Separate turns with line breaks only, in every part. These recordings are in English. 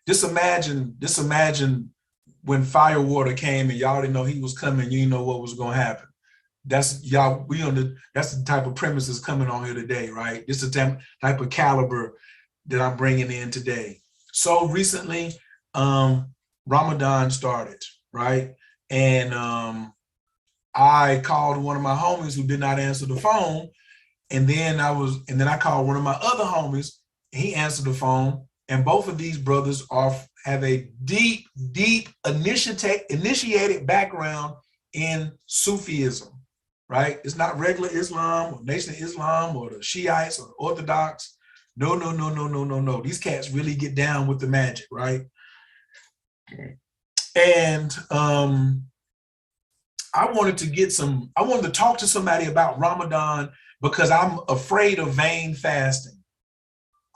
just imagine when fire water came and y'all didn't know he was coming, you know what was gonna happen. That's y'all, that's the type of premises coming on here today, right? This is the type of caliber that I'm bringing in today. So recently, Ramadan started, right? And I called one of my homies who did not answer the phone. And then I called one of my other homies, he answered the phone. And both of these brothers have a deep initiated background in Sufism, right? It's not regular Islam or Nation of Islam or the Shiites or the Orthodox. No. These cats really get down with the magic, right? And I wanted to talk to somebody about Ramadan because I'm afraid of vain fasting.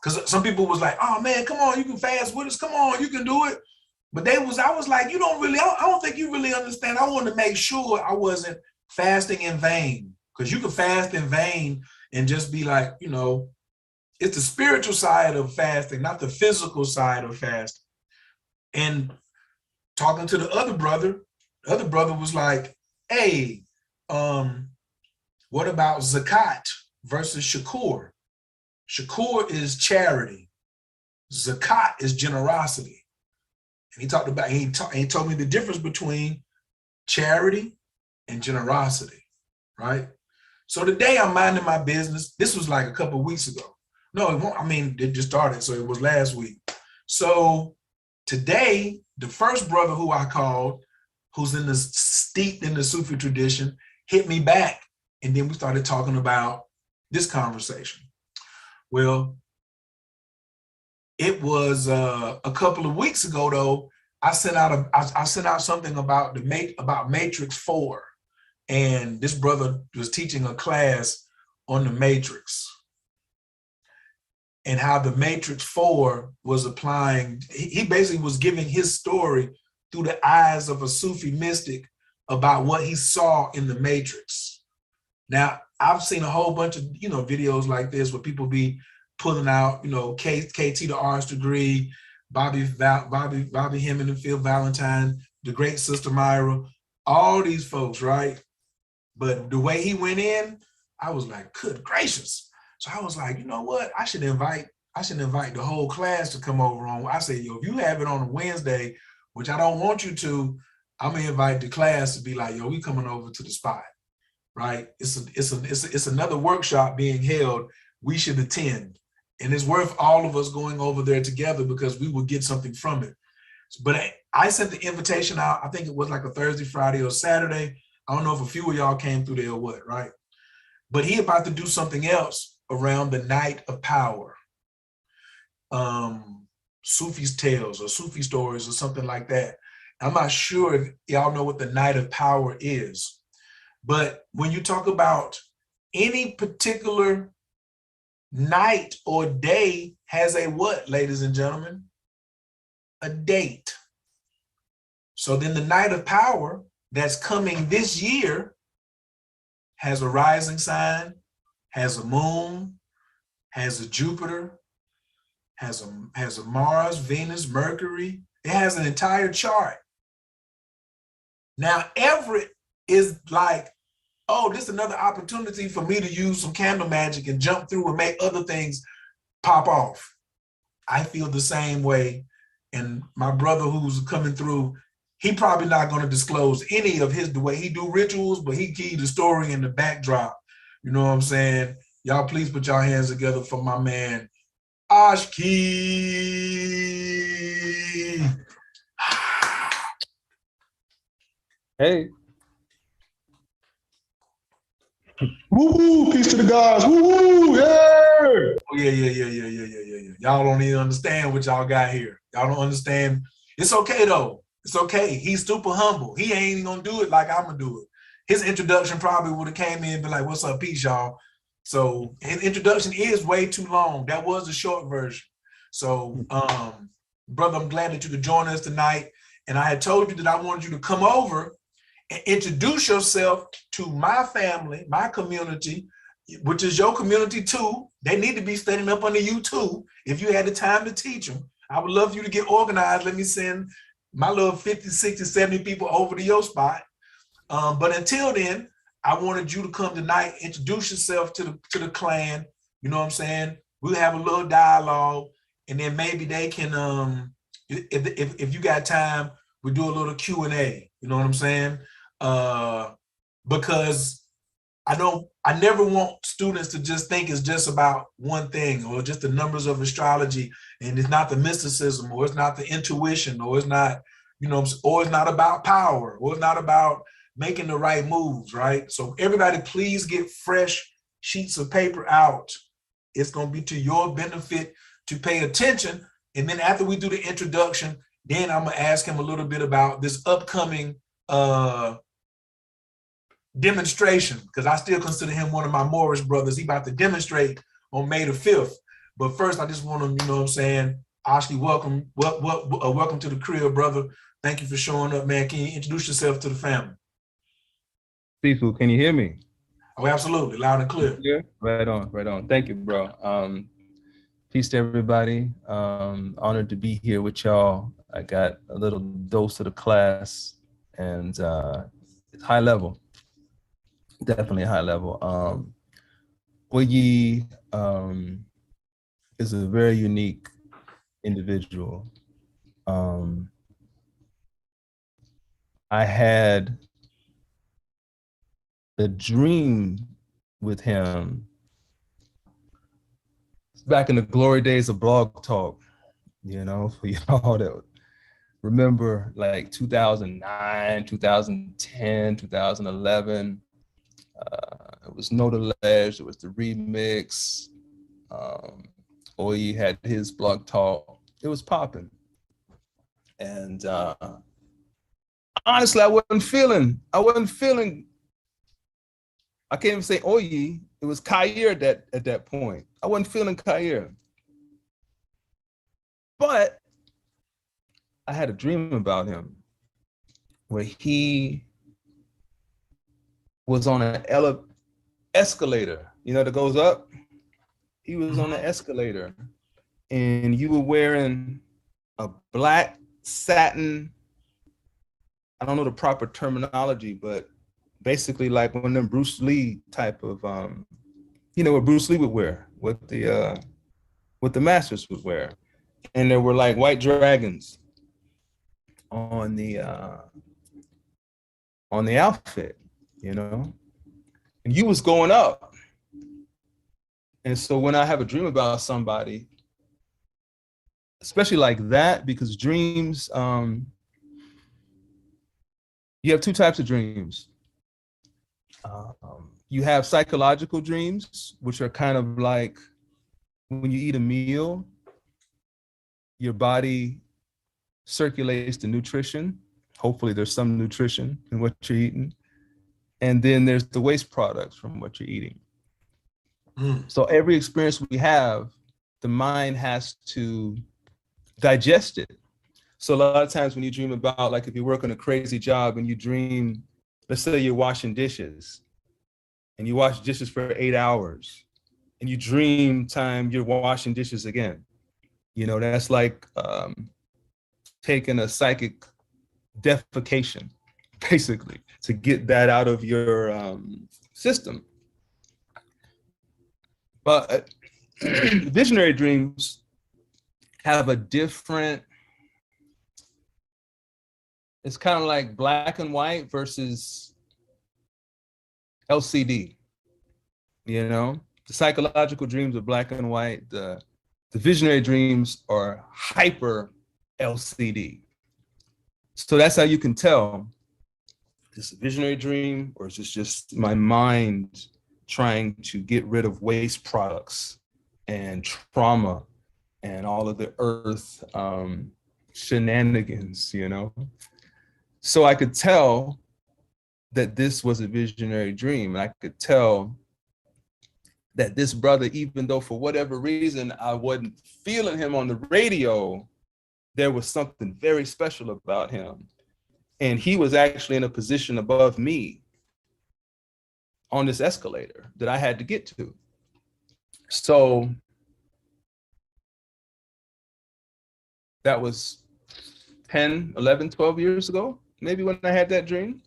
Because some people was like, oh man, come on, you can fast with us. Come on, you can do it. But I was like, I don't think you really understand. I wanted to make sure I wasn't fasting in vain. Because you can fast in vain and just be like, it's the spiritual side of fasting, not the physical side of fasting. And talking to the other brother was like, hey, what about zakat versus shukur? Shukur is charity. Zakat is generosity. And he told me the difference between charity and generosity, right? So today I'm minding my business. This was like a couple of weeks ago. No, it just started, so it was last week. So today, the first brother who I called, who's steeped in the Sufi tradition, hit me back. And then we started talking about this conversation. Well, it was a couple of weeks ago, though, I sent out something about Matrix 4. And this brother was teaching a class on the Matrix and how the Matrix 4 was applying. He basically was giving his story through the eyes of a Sufi mystic about what he saw in the Matrix. Now, I've seen a whole bunch of, videos like this where people be pulling out, KT the arts degree, Bobby Hemming and Phil Valentine, the great Sister Myra, all these folks, right? But the way he went in, I was like, good gracious. So I was like, you know what? I should invite the whole class to come over on. I said, if you have it on a Wednesday, which I don't want you to, I'm gonna invite the class to be like, we coming over to the spot, right? It's another workshop being held. We should attend, and it's worth all of us going over there together because we will get something from it. But I sent the invitation out. I think it was like a Thursday, Friday, or Saturday. I don't know if a few of y'all came through there or what, right? But he about to do something else around the Night of Power. Sufi's Tales or Sufi Stories or something like that. I'm not sure if y'all know what the Night of Power is, but when you talk about any particular night or day has a what, ladies and gentlemen? A date. So then the Night of Power that's coming this year has a rising sign, has a moon, has a Jupiter, has a Mars, Venus, Mercury. It has an entire chart. Now, Everett is like, oh, this is another opportunity for me to use some candle magic and jump through and make other things pop off. I feel the same way. And my brother who's coming through, he probably not going to disclose any of the way he do rituals, but he give the story in the backdrop. You know what I'm saying? Y'all please put your hands together for my man, ASHKI.
Hey.
Woo! Peace to the gods. Woo! Yeah!
Oh, yeah. Y'all don't even understand what y'all got here. Y'all don't understand. It's okay though. It's okay. He's super humble. He ain't even gonna do it like I'm gonna do it. His introduction probably would have came in and been like, "What's up, peace, y'all." So his introduction is way too long. That was the short version. So, brother, I'm glad that you could join us tonight. And I had told you that I wanted you to come over and introduce yourself to my family, my community, which is your community too. They need to be standing up under you too, if you had the time to teach them. I would love for you to get organized. Let me send my little 50, 60, 70 people over to your spot. But until then, I wanted you to come tonight, introduce yourself to the clan. You know what I'm saying? We'll have a little dialogue, and then maybe they can, if you got time, we do a little Q&A. You know what I'm saying? Because I never want students to just think it's just about one thing, or just the numbers of astrology, and it's not the mysticism, or it's not the intuition, or it's not, or it's not about power, or it's not about making the right moves, right? So everybody, please get fresh sheets of paper out. It's going to be to your benefit to pay attention. And then after we do the introduction, then I'm going to ask him a little bit about this upcoming demonstration, because I still consider him one of my Moorish brothers. He about to demonstrate on May the 5th. But first, I just want to, you know what I'm saying, ASHKI, welcome to the crib, brother. Thank you for showing up, man. Can you introduce yourself to the family?
Sifu, can you hear me?
Oh, absolutely, loud and clear.
Yeah, right on, right on. Thank you, bro. Peace to everybody. Honored to be here with y'all. I got a little dose of the class, and it's high level. Definitely high level. OYI is a very unique individual. I had a dream with him back in the glory days of Blog Talk, for y'all that remember, like 2009, 2010, 2011. It was Notalege, it was the remix. OYI had his Blog Talk. It was popping. And honestly, I wasn't feeling, I can't even say OYI, it was Khair at that point. I wasn't feeling Khair. But I had a dream about him where he was on an escalator, that goes up. He was on the escalator, and you were wearing a black satin, I don't know the proper terminology, but basically like one of them Bruce Lee type of, what Bruce Lee would wear, what the masters would wear. And there were like white dragons on the outfit, and you was going up. And so when I have a dream about somebody, especially like that, because dreams, you have two types of dreams. You have psychological dreams, which are kind of like when you eat a meal, your body circulates the nutrition. Hopefully there's some nutrition in what you're eating. And then there's the waste products from what you're eating. So every experience we have, the mind has to digest it. So a lot of times when you dream about, like if you work on a crazy job and you dream, let's say you're washing dishes and you wash dishes for 8 hours and you dream time you're washing dishes again. That's like taking a psychic defecation, basically, to get that out of your system. But visionary dreams have a different, it's kind of like black and white versus LCD, The psychological dreams are black and white. The visionary dreams are hyper LCD. So that's how you can tell, is this a visionary dream or is this just my mind trying to get rid of waste products and trauma and all of the earth shenanigans, So I could tell that this was a visionary dream. And I could tell that this brother, even though for whatever reason I wasn't feeling him on the radio, there was something very special about him. And he was actually in a position above me on this escalator that I had to get to. So that was 10, 11, 12 years ago, maybe, when I had that dream.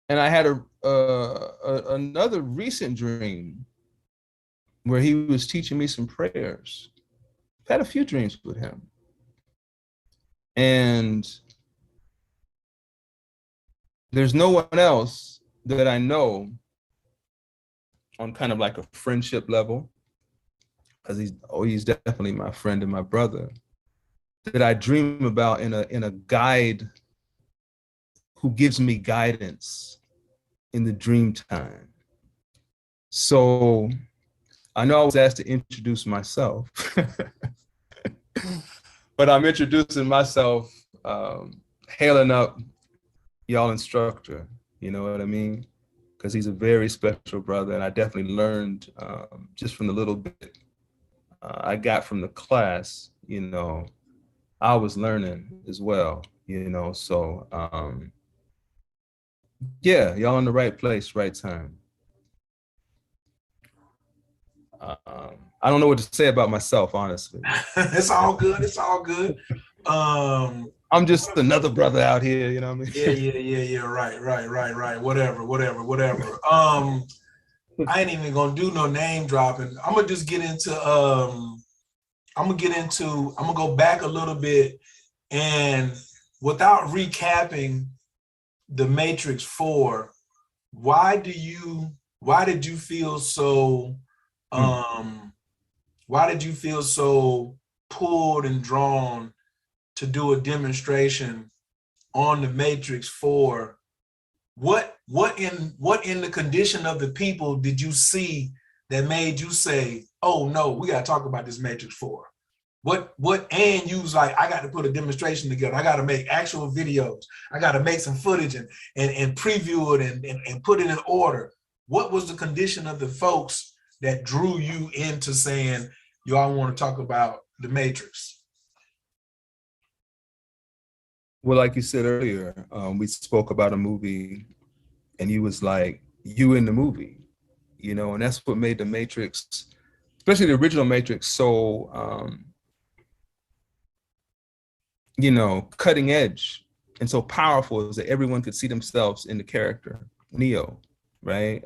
And I had another recent dream where he was teaching me some prayers. I've had a few dreams with him. And there's no one else that I know on kind of like a friendship level, because he's definitely my friend and my brother, that I dream about in a guide who gives me guidance in the dream time. So I know I was asked to introduce myself, but I'm introducing myself, hailing up y'all instructor, you know what I mean? Because he's a very special brother, and I definitely learned just from the little bit I got from the class, you know, I was learning as well, you know, so yeah, y'all in the right place, right time. I don't know what to say about myself, honestly.
It's all good. It's all good.
I'm just another brother out here, you know what I mean?
Yeah. Right. Whatever. I ain't even gonna do no name dropping. I'm gonna just get into I'm gonna go back a little bit, and without recapping the Matrix 4, why did you feel so why did you feel so pulled and drawn to do a demonstration on the Matrix 4? What in the condition of the people did you see that made you say, oh no, we gotta talk about this Matrix 4? And you was like, I got to put a demonstration together. I got to make actual videos. I got to make some footage and preview it and put it in order. What was the condition of the folks that drew you into saying, y'all want to talk about the Matrix?
Well, like you said earlier, we spoke about a movie, and you was like, you in the movie, you know, and that's what made the Matrix, especially the original Matrix, so you know, cutting edge and so powerful, is that everyone could see themselves in the character Neo, right?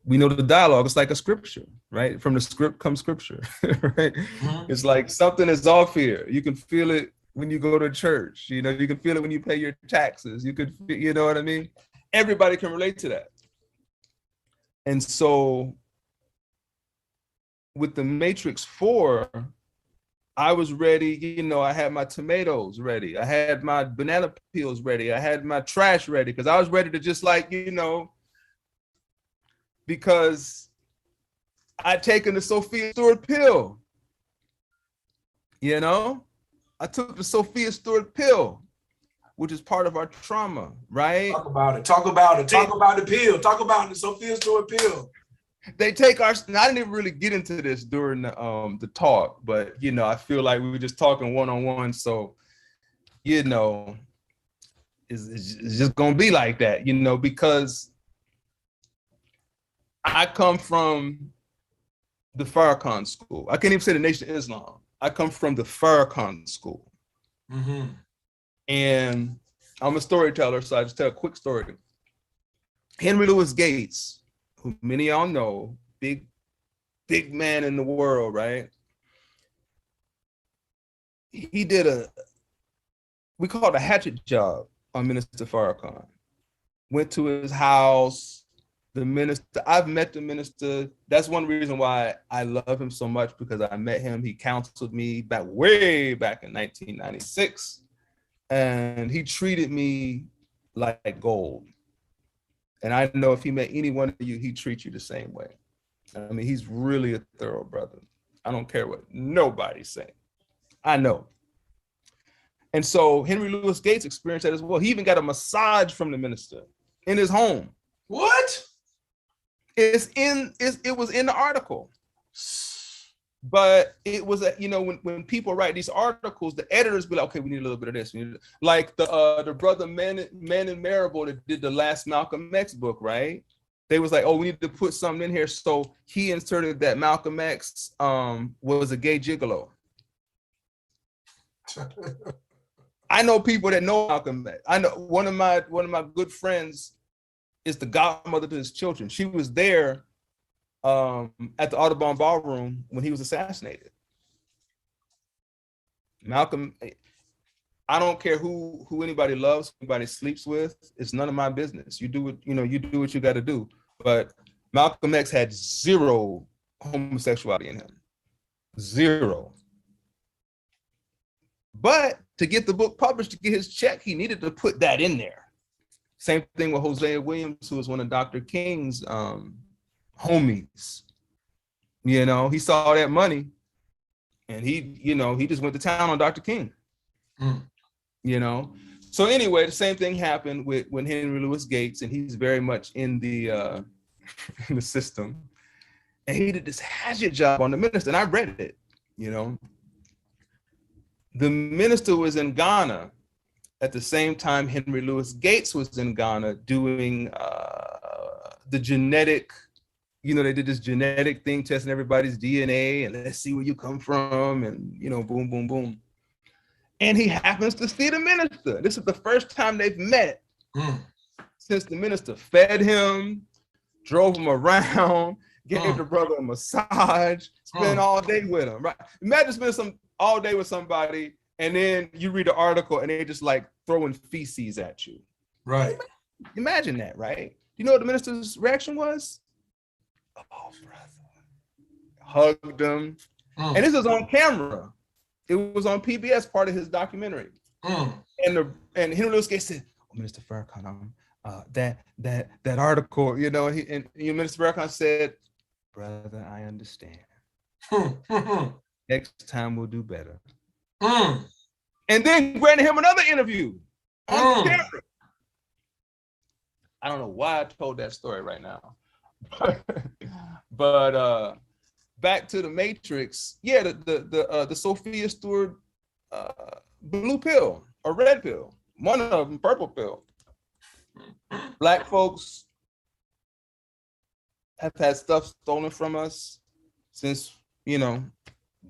We know the dialogue, it's like a scripture, right? From the script comes scripture, right? Mm-hmm. It's like something is off here. You can feel it when you go to church, you know, you can feel it when you pay your taxes. You could, you know what I mean? Everybody can relate to that. And so with the Matrix 4, I was ready, you know, I had my tomatoes ready. I had my banana peels ready. I had my trash ready, because I was ready to just, like, you know, because I'd taken the Sophia Stewart pill, you know? I took the Sophia Stewart pill, which is part of our trauma, right?
Talk about it. Talk about the pill. Talk about the Sophia Stewart pill.
They take our, I didn't even really get into this during the talk, but, you know, I feel like we were just talking one-on-one. So, you know, it's just going to be like that, you know, because I come from the Farrakhan school. I can't even say the Nation of Islam. I come from the Farrakhan school. Mm-hmm. And I'm a storyteller, so I just tell a quick story. Henry Louis Gates, who many of y'all know, big man in the world, right? He did we call it a hatchet job on Minister Farrakhan. Went to his house, the minister, I've met the minister. That's one reason why I love him so much, because I met him. He counseled me way back in 1996. And he treated me like gold. And I know if he met any one of you, he'd treat you the same way. I mean, he's really a thorough brother. I don't care what nobody's saying. I know. And so Henry Louis Gates experienced that as well. He even got a massage from the minister in his home.
What?
It was in the article. But it was, you know, when people write these articles, the editors be like, okay, we need a little bit of this. Like the brother Man and Marable that did the last Malcolm X book, right? They was like, oh, we need to put something in here. So he inserted that Malcolm X was a gay gigolo. I know people that know Malcolm X. I know one of my good friends is the godmother to his children. She was there at the Audubon Ballroom when he was assassinated. Malcolm, I don't care who anybody loves, who anybody sleeps with. It's none of my business. You do what you do what you got to do. But Malcolm X had zero homosexuality in him, zero. But to get the book published, to get his check, he needed to put that in there. Same thing with Hosea Williams, who was one of Dr. King's homies. You know, he saw that money, and he just went to town on Dr. King. You know, so anyway, the same thing happened when Henry Louis Gates, and he's very much in the in the system, and he did this hatchet job on the minister, and I read it. You know, the minister was in Ghana at the same time Henry Louis Gates was in Ghana doing the genetic. You know, they did this genetic thing, testing everybody's DNA, and let's see where you come from, and boom, boom, boom. And he happens to see the minister. This is the first time they've met since the minister fed him, drove him around, gave the brother a massage, spent all day with him. Right? Imagine spending all day with somebody, and then you read the article, and they just like throwing feces at you.
Right.
Imagine that, right? You know what the minister's reaction was? Oh, brother. Hugged him. And this was on camera. It was on PBS, part of his documentary. And Henry Louis Gates said, "Oh, Minister Farrakhan, that article, and Minister Farrakhan said, brother, I understand. Next time we'll do better." And then granted him another interview on camera. I don't know why I told that story right now. But back to the Matrix, yeah, the Sophia Stewart blue pill or red pill, one of them purple pill. Black folks have had stuff stolen from us since,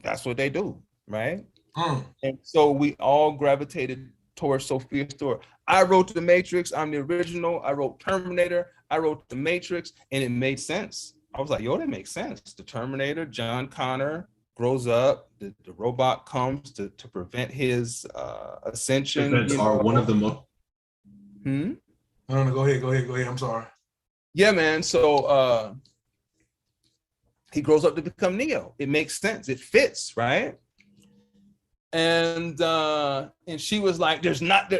that's what they do, right? And so we all gravitated towards Sophia Stewart. I wrote The Matrix, I'm the original. I wrote Terminator, I wrote The Matrix, and it made sense. I was like, yo, that makes sense. The Terminator, John Connor grows up, the robot comes to prevent his ascension.
Events are one of the most.
No, go ahead. I'm sorry.
Yeah, man. So he grows up to become Neo. It makes sense. It fits, right? And she was like, there's not.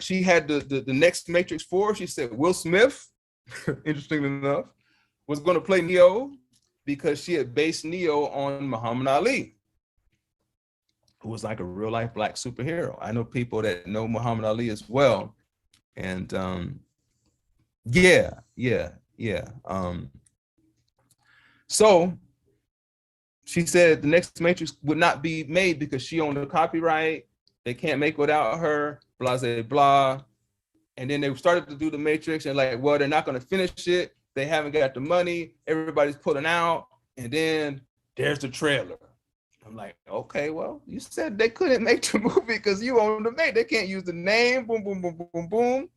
She had the next Matrix 4. She said Will Smith, interestingly enough, was going to play Neo because she had based Neo on Muhammad Ali, who was like a real life Black superhero. I know people that know Muhammad Ali as well. And yeah. So she said the next Matrix would not be made because she owned the copyright. They can't make without her, blah, blah, blah. And then they started to do the Matrix and like, well, they're not going to finish it. They haven't got the money. Everybody's pulling out. And then there's the trailer. I'm like, okay, well, you said they couldn't make the movie because you own the make. They can't use the name. Boom, boom, boom, boom, boom, boom.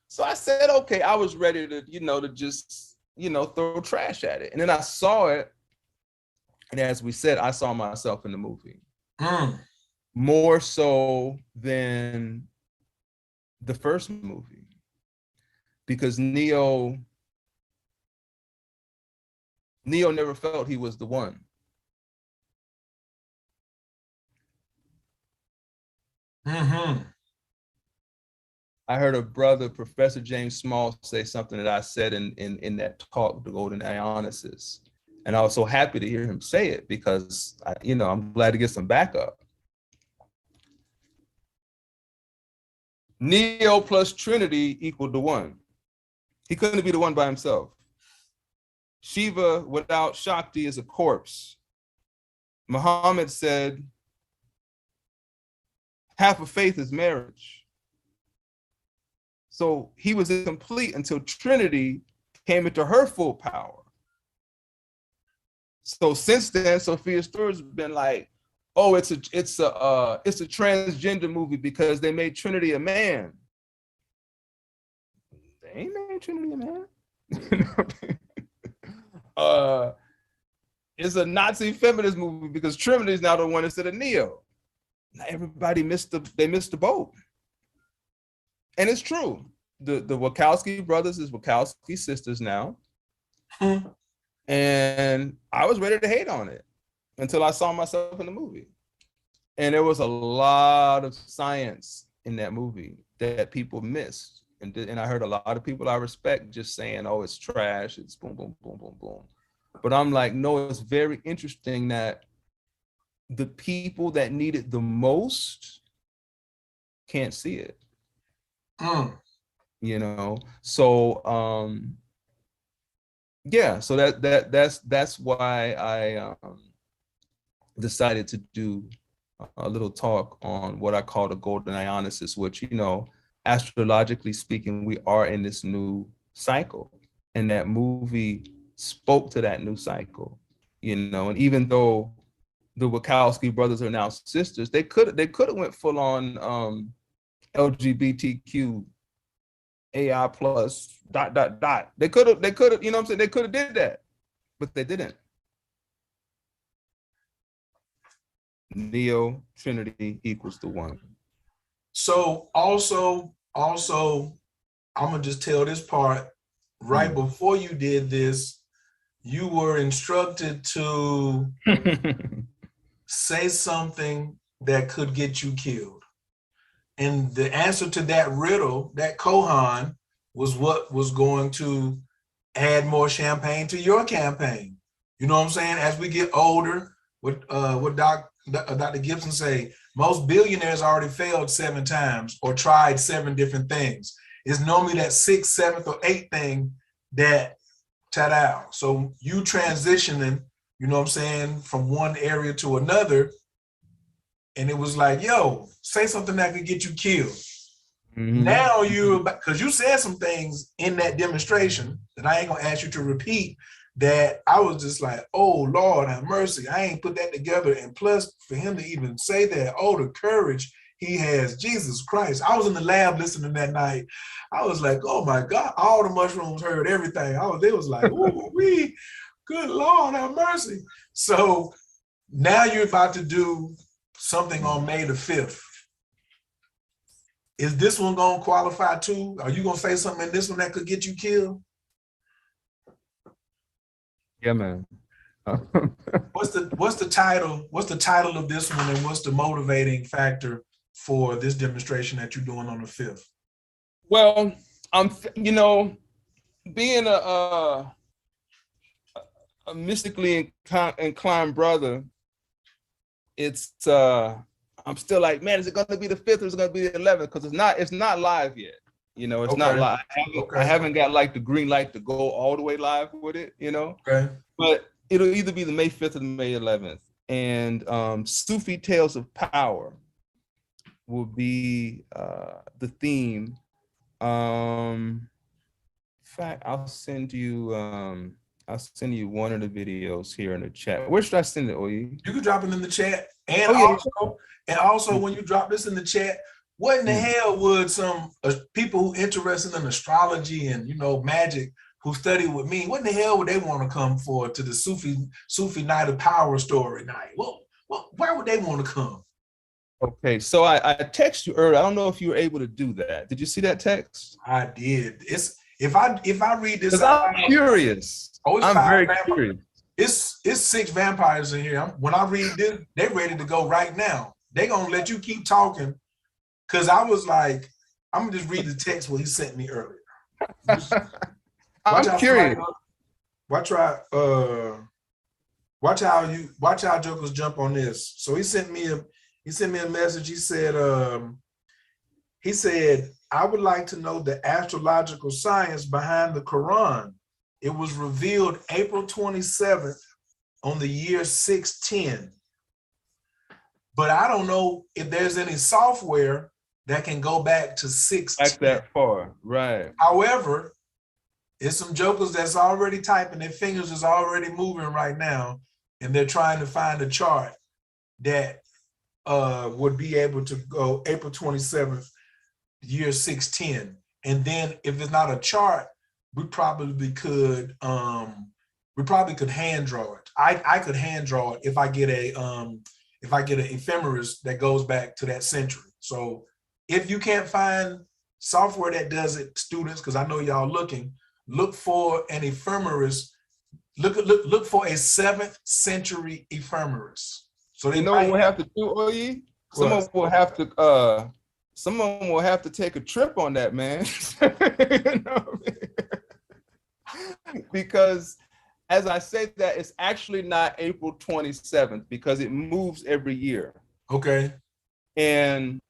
So I said, okay, I was ready to, to just, throw trash at it. And then I saw it. And as we said, I saw myself in the movie. More so than the first movie. Because Neo never felt he was the one. I heard a brother, Professor James Small, say something that I said in that talk, The Golden Ionuses. And I was so happy to hear him say it because, I'm glad to get some backup. Neo plus Trinity equaled the one. He couldn't be the one by himself. Shiva without Shakti is a corpse. Muhammad said, half of faith is marriage. So he was incomplete until Trinity came into her full power. So since then, Sophia Stewart's been like, oh, it's a transgender movie because they made Trinity a man. They ain't made Trinity a man. It's a Nazi feminist movie because Trinity is now the one instead of Neo. Now everybody missed the boat. And it's true. The Wachowski brothers is Wachowski sisters now. And I was ready to hate on it until I saw myself in the movie. And there was a lot of science in that movie that people missed. And I heard a lot of people I respect just saying, oh, it's trash, it's boom, boom, boom, boom, boom. But I'm like, no, it's very interesting that the people that need it the most can't see it. You know, so yeah, so that's why I decided to do a little talk on what I call the golden ionosis, which, you know, astrologically speaking, we are in this new cycle, and that movie spoke to that new cycle, you know. And even though the Wachowski brothers are now sisters, they could have went full on LGBTQ AI plus ... They could have, you know what I'm saying? They could have did that, but they didn't. Neo Trinity equals the one.
So also, I'm gonna just tell this part. Right before you did this, you were instructed to say something that could get you killed. And the answer to that riddle, that kohan, was what was going to add more champagne to your campaign. You know what I'm saying? As we get older, what Dr. Gibson say, most billionaires already failed 7 times or tried 7 different things. It's normally that 6th, 7th, or 8th thing that ta-da. So you transitioning, you know what I'm saying, from one area to another, and it was like, yo, say something that could get you killed. Now you're, because you said some things in that demonstration that I ain't gonna ask you to repeat, that I was just like, oh Lord have mercy, I ain't put that together. And plus, for him to even say that, oh, the courage he has, Jesus Christ. I was in the lab listening that night. I was like, oh my God, all the mushrooms heard everything. They was like, ooh, good Lord have mercy. So now you're about to do something on May the 5th. Is this one gonna qualify too? Are you gonna say something in this one that could get you killed?
Yeah, man.
What's the title? What's the title of this one, and what's the motivating factor for this demonstration that you're doing on the 5th?
Well, you know, being a mystically inclined brother, it's I'm still like, man, is it gonna be the 5th or is it gonna be the 11th? Because it's not live yet. You know, it's not live. I haven't got like the green light to go all the way live with it, you know.
Okay.
But it'll either be the May 5th or the May 11th. And Sufi Tales of Power will be the theme. In fact, I'll send you one of the videos here in the chat. Where should I send it, OYI?
You can drop it in the chat. And also when you drop this in the chat, what in the hell would some people who interested in astrology and, you know, magic, who study with me, what in the hell would they want to come for to the Sufi Night of Power story night? Well, where would they want to come?
Okay, so I text you earlier. I don't know if you were able to do that. Did you see that text?
I did. It's if I read this,
I'm curious. I'm very curious.
It's 6 vampires in here. When I read this, they're ready to go right now. They're gonna let you keep talking, because I was like, I'm gonna just read the text what he sent me earlier.
I'm curious.
Watch how jokers jump on this. So he sent me a message. He said, I would like to know the astrological science behind the Quran. It was revealed April 27th on the year 610. But I don't know if there's any software that can go back to 610.
Back that far, right.
However, there's some jokers that's already typing, their fingers is already moving right now, and they're trying to find a chart that would be able to go April 27th, year 610. And then if it's not a chart, we probably could hand draw it. I could hand draw it if I get an ephemeris that goes back to that century. So if you can't find software that does it, students, because I know y'all looking, look for an ephemeris. Look for a 7th century ephemeris. So they
You know what we'll have to do, OYI? Someone will have to take a trip on that, man. You know what I mean? Because as I say that, it's actually not April 27th because it moves every year.
Okay.
And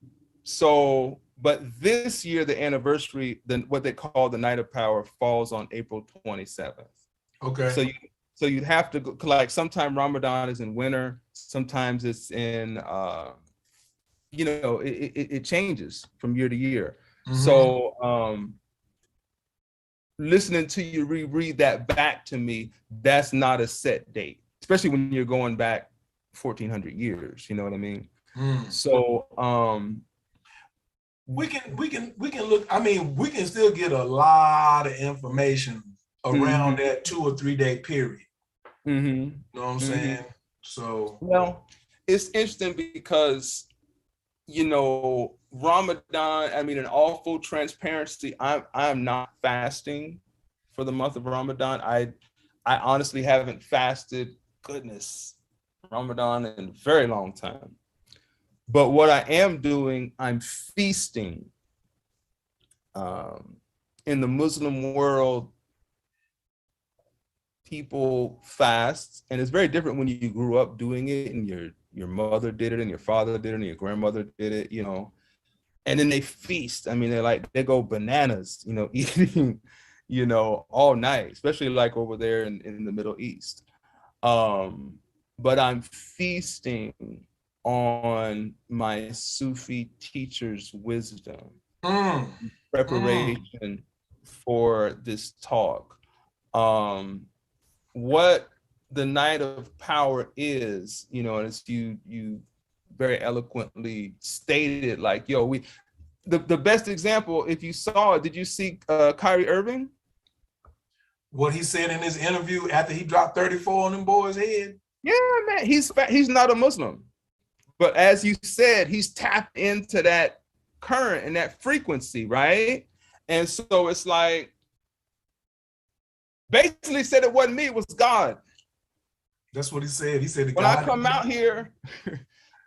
so, but this year, the anniversary, what they call the Night of Power, falls on April 27th.
Okay.
So you'd have to go, like, sometime Ramadan is in winter, sometimes it's in, you know, it changes from year to year. Mm-hmm. So listening to you reread that back to me, that's not a set date, especially when you're going back 1400 years, you know what I mean? So
we can look, I mean, we can still get a lot of information around that 2 or 3 day period. You know what I'm saying? So,
well, it's interesting because, you know, Ramadan, I mean, in all full transparency, I'm not fasting for the month of Ramadan. I honestly haven't fasted, goodness, Ramadan in a very long time. But what I am doing, I'm feasting. In the Muslim world, people fast, and it's very different when you grew up doing it and your mother did it and your father did it and your grandmother did it, you know, and then they feast. I mean, they go bananas, you know, eating, you know, all night, especially like over there in the Middle East. But I'm feasting on my Sufi teacher's wisdom, preparation for this talk. What the Night of Power is, you know, as you very eloquently stated, like, yo, the best example, if you saw it, did you see Kyrie Irving?
What he said in his interview after he dropped 34 on them boys' head?
Yeah, man, he's not a Muslim. But as you said, he's tapped into that current and that frequency, right? And so it's like, basically said it wasn't me, it was God.
That's what he said. He said,
when God, I come out here,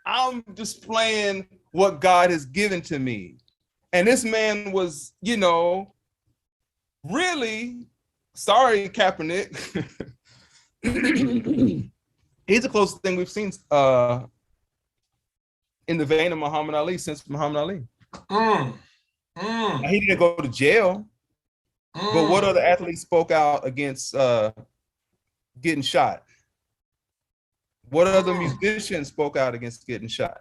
I'm displaying what God has given to me. And this man was, you know, really, sorry, Kaepernick. He's the closest thing we've seen in the vein of Muhammad Ali since Muhammad Ali. He didn't go to jail. But what other athletes spoke out against getting shot? What other musicians spoke out against getting shot?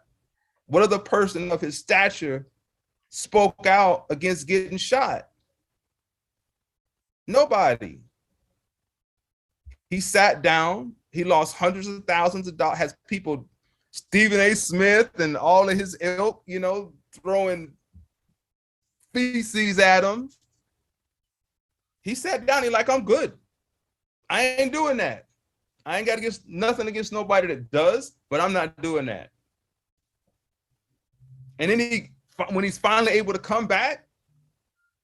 What other person of his stature spoke out against getting shot? Nobody. He sat down. He lost hundreds of thousands of dollars. Has people, Stephen A. Smith and all of his ilk, you know, throwing feces at him. He sat down, he's like, I'm good. I ain't doing that. I ain't got nothing against nobody that does, but I'm not doing that. And then when he's finally able to come back,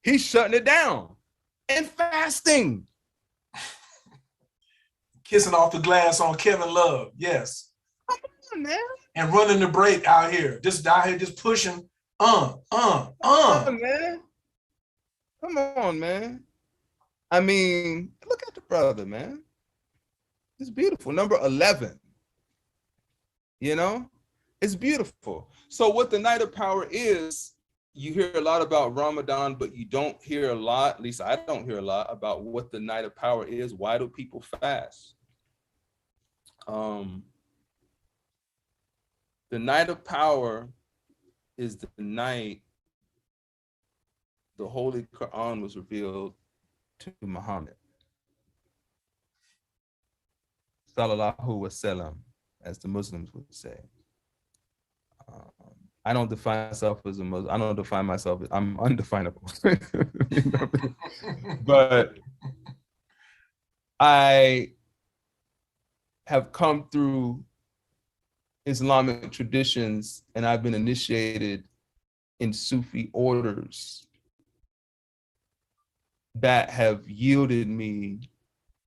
he's shutting it down and fasting.
Kissing off the glass on Kevin Love, yes.
Come on, man.
And running the break out here, just pushing,
Come on, man. Come on, man. I mean, look at the brother, man. It's beautiful. Number 11. You know, it's beautiful. So what the Night of Power is, you hear a lot about Ramadan, but you don't hear a lot, at least I don't hear a lot, about what the Night of Power is. Why do people fast? The Night of Power is the night the Holy Quran was revealed to Muhammad, sallallahu wasallam, as the Muslims would say. I don't define myself as a Muslim. I don't define myself. I'm undefinable. You know? But I have come through Islamic traditions, and I've been initiated in Sufi orders that have yielded me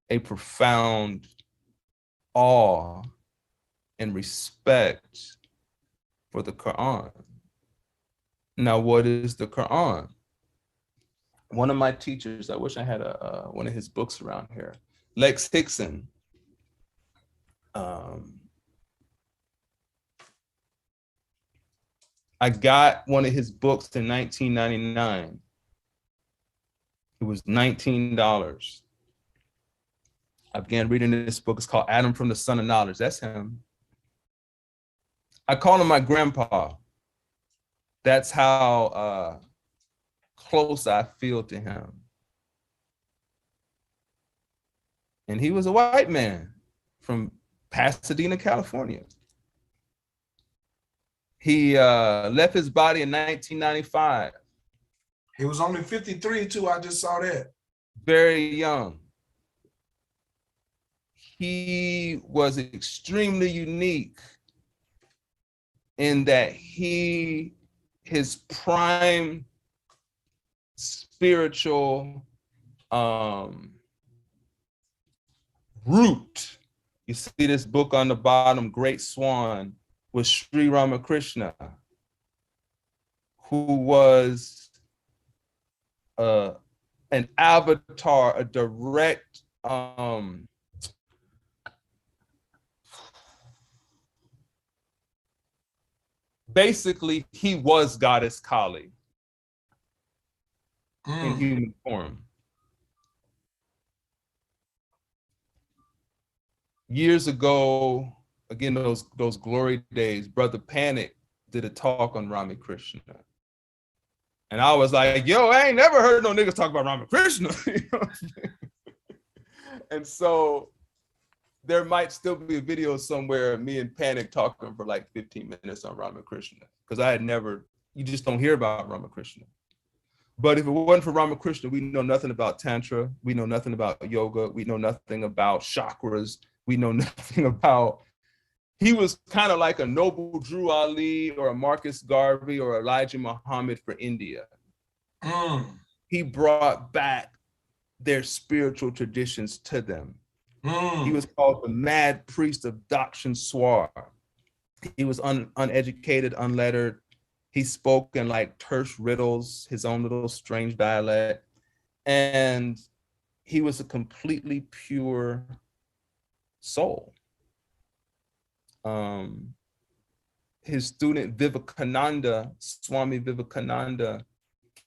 a profound awe and respect for the Quran. Now, what is the Quran? One of my teachers, I wish I had one of his books around here, Lex Hickson. I got one of his books in 1999. It was $19. I began reading this book. It's called Adam from the Son of Knowledge. That's him. I call him my grandpa. That's how close I feel to him. And he was a white man from Pasadena, California. He left his body in 1995.
He was only 53 too. I just saw that.
Very young. He was extremely unique in that his prime spiritual root, you see this book on the bottom, Great Swan, was Sri Ramakrishna, who was an avatar, a direct basically, he was Goddess Kali in human form. Years ago, again, those glory days, Brother Panic did a talk on Ramakrishna. And I was like, yo, I ain't never heard no niggas talk about Ramakrishna. You know what I'm saying? And so there might still be a video somewhere of me and Panic talking for like 15 minutes on Ramakrishna, because I had never, you just don't hear about Ramakrishna. But if it wasn't for Ramakrishna, we know nothing about Tantra. We know nothing about yoga. We know nothing about chakras. We know nothing about, he was kind of like a Noble Drew Ali or a Marcus Garvey or Elijah Muhammad for India. He brought back their spiritual traditions to them. He was called the mad priest of Dakshin Swar. He was uneducated, unlettered. He spoke in like terse riddles, his own little strange dialect. And he was a completely pure soul. His student Vivekananda, Swami Vivekananda,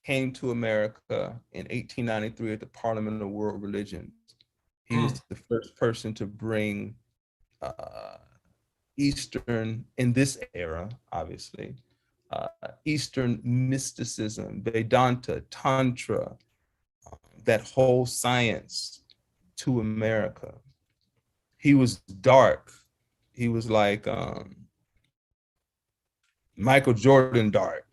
came to America in 1893 at the Parliament of World Religions. He was the first person to bring Eastern, in this era, obviously, Eastern mysticism, Vedanta, Tantra, that whole science to America. He was dark. He was like Michael Jordan dark.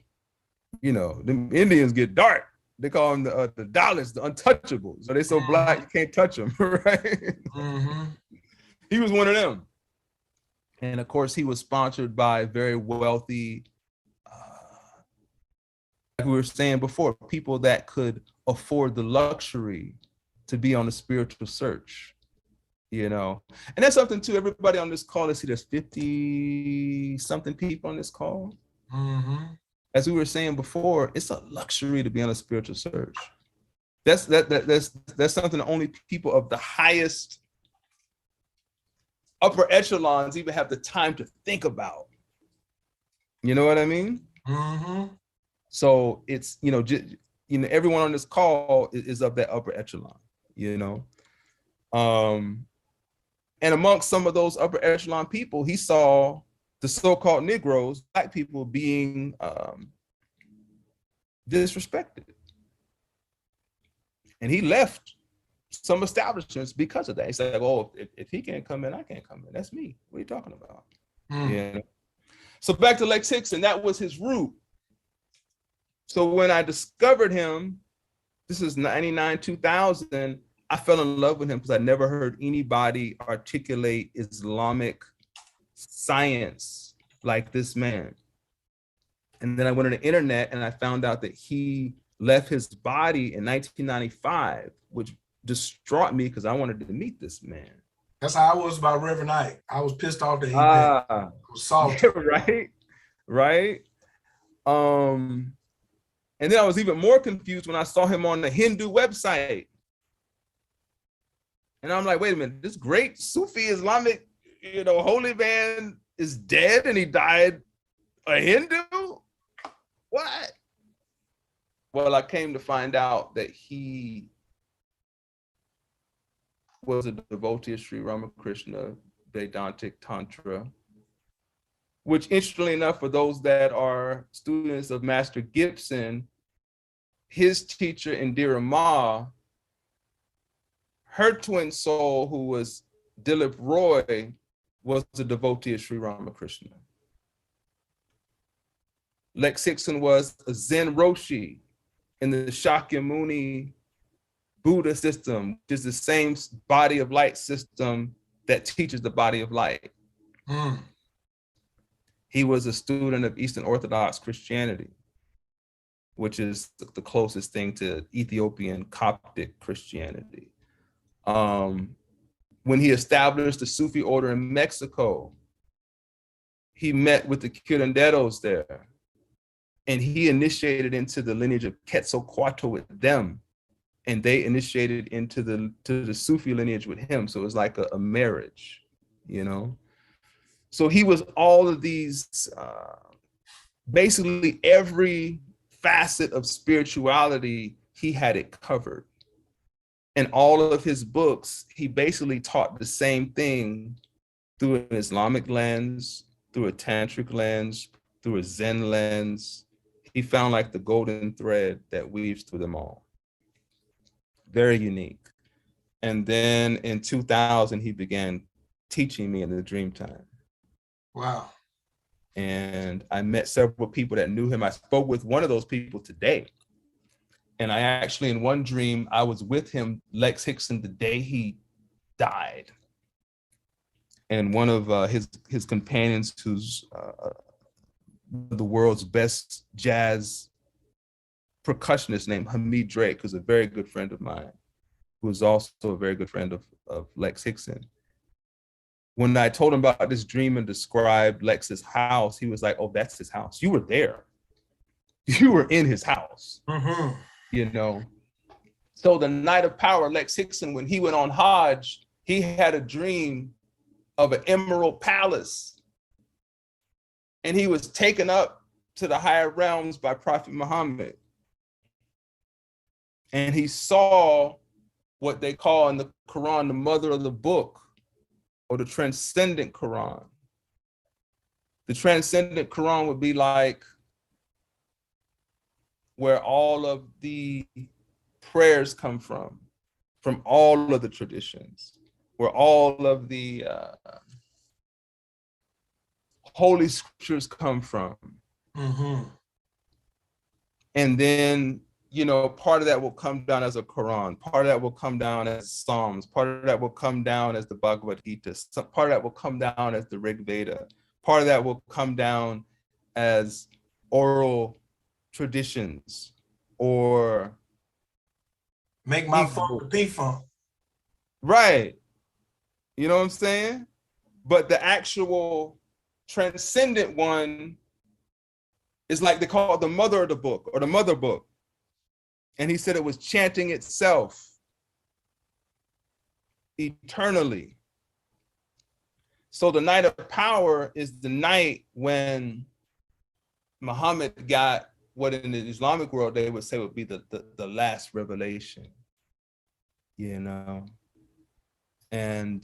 You know, the Indians get dark. They call them the Dalits, the untouchables. So they so black you can't touch them, right? He was one of them. And of course, he was sponsored by very wealthy, like we were saying before, people that could afford the luxury to be on a spiritual search, you know? And that's something too, everybody on this call, let's see, there's 50 something people on this call. As we were saying before, it's a luxury to be on a spiritual search. That's something that only people of the highest upper echelons even have the time to think about. You know what I mean? So it's, you know, everyone on this call is of that upper echelon, you know? And amongst some of those upper echelon people, he saw the so-called Negroes, Black people, being disrespected. And he left some establishments because of that. He said, oh, if he can't come in, I can't come in. That's me. What are you talking about? You know? So back to Lex Hickson, that was his root. So when I discovered him, this is 99, 2000, I fell in love with him because I never heard anybody articulate Islamic science like this man. And then I went on the internet and I found out that he left his body in 1995, which distraught me because I wanted to meet this man.
That's how I was about Reverend Ike. I was pissed off that he went. I was salty.
Yeah, right. And then I was even more confused when I saw him on the Hindu website. And I'm like, wait a minute, this great Sufi Islamic, holy man is dead and he died a Hindu? What? Well, I came to find out that he was a devotee of Sri Ramakrishna Vedantic Tantra, which, interestingly enough, for those that are students of Master Gibson, his teacher Indira Ma, her twin soul, who was Dilip Roy, was a devotee of Sri Ramakrishna. Lex Hickson was a Zen Roshi in the Shakyamuni Buddha system, which is the same body of light system that teaches the body of light. He was a student of Eastern Orthodox Christianity, which is the closest thing to Ethiopian Coptic Christianity. When he established the Sufi order in Mexico, he met with the curanderos there, and he initiated into the lineage of Quetzalcoatl with them, and they initiated into the Sufi lineage with him. So it was like a marriage, So he was all of these, basically every facet of spirituality, he had it covered. And all of his books, he basically taught the same thing through an Islamic lens, through a tantric lens, through a Zen lens. He found like the golden thread that weaves through them all. Very unique. And then in 2000, he began teaching me in the dream time.
Wow.
And I met several people that knew him. I spoke with one of those people today. And I actually, in one dream, I was with him, Lex Hickson, the day he died. And one of his companions, who's the world's best jazz percussionist named Hamid Drake, who's a very good friend of mine, who is also a very good friend of Lex Hickson. When I told him about this dream and described Lex's house, he was like, oh, that's his house. You were there. You were in his house. So the night of power, Lex Hickson, when he went on Hajj, he had a dream of an emerald palace. And he was taken up to the higher realms by Prophet Muhammad. And he saw what they call in the Quran, the mother of the book, or the transcendent Quran. The transcendent Quran would be like where all of the prayers come from all of the traditions, where all of the holy scriptures come from. And then, part of that will come down as a Quran, part of that will come down as Psalms, part of that will come down as the Bhagavad Gita, part of that will come down as the Rig Veda, part of that will come down as oral traditions, or
make my funk the P-funk.
Right. You know what I'm saying? But the actual transcendent one is like they call it the mother of the book, or the mother book. And he said it was chanting itself eternally. So the night of power is the night when Muhammad got what in the Islamic world they would say would be the last revelation, And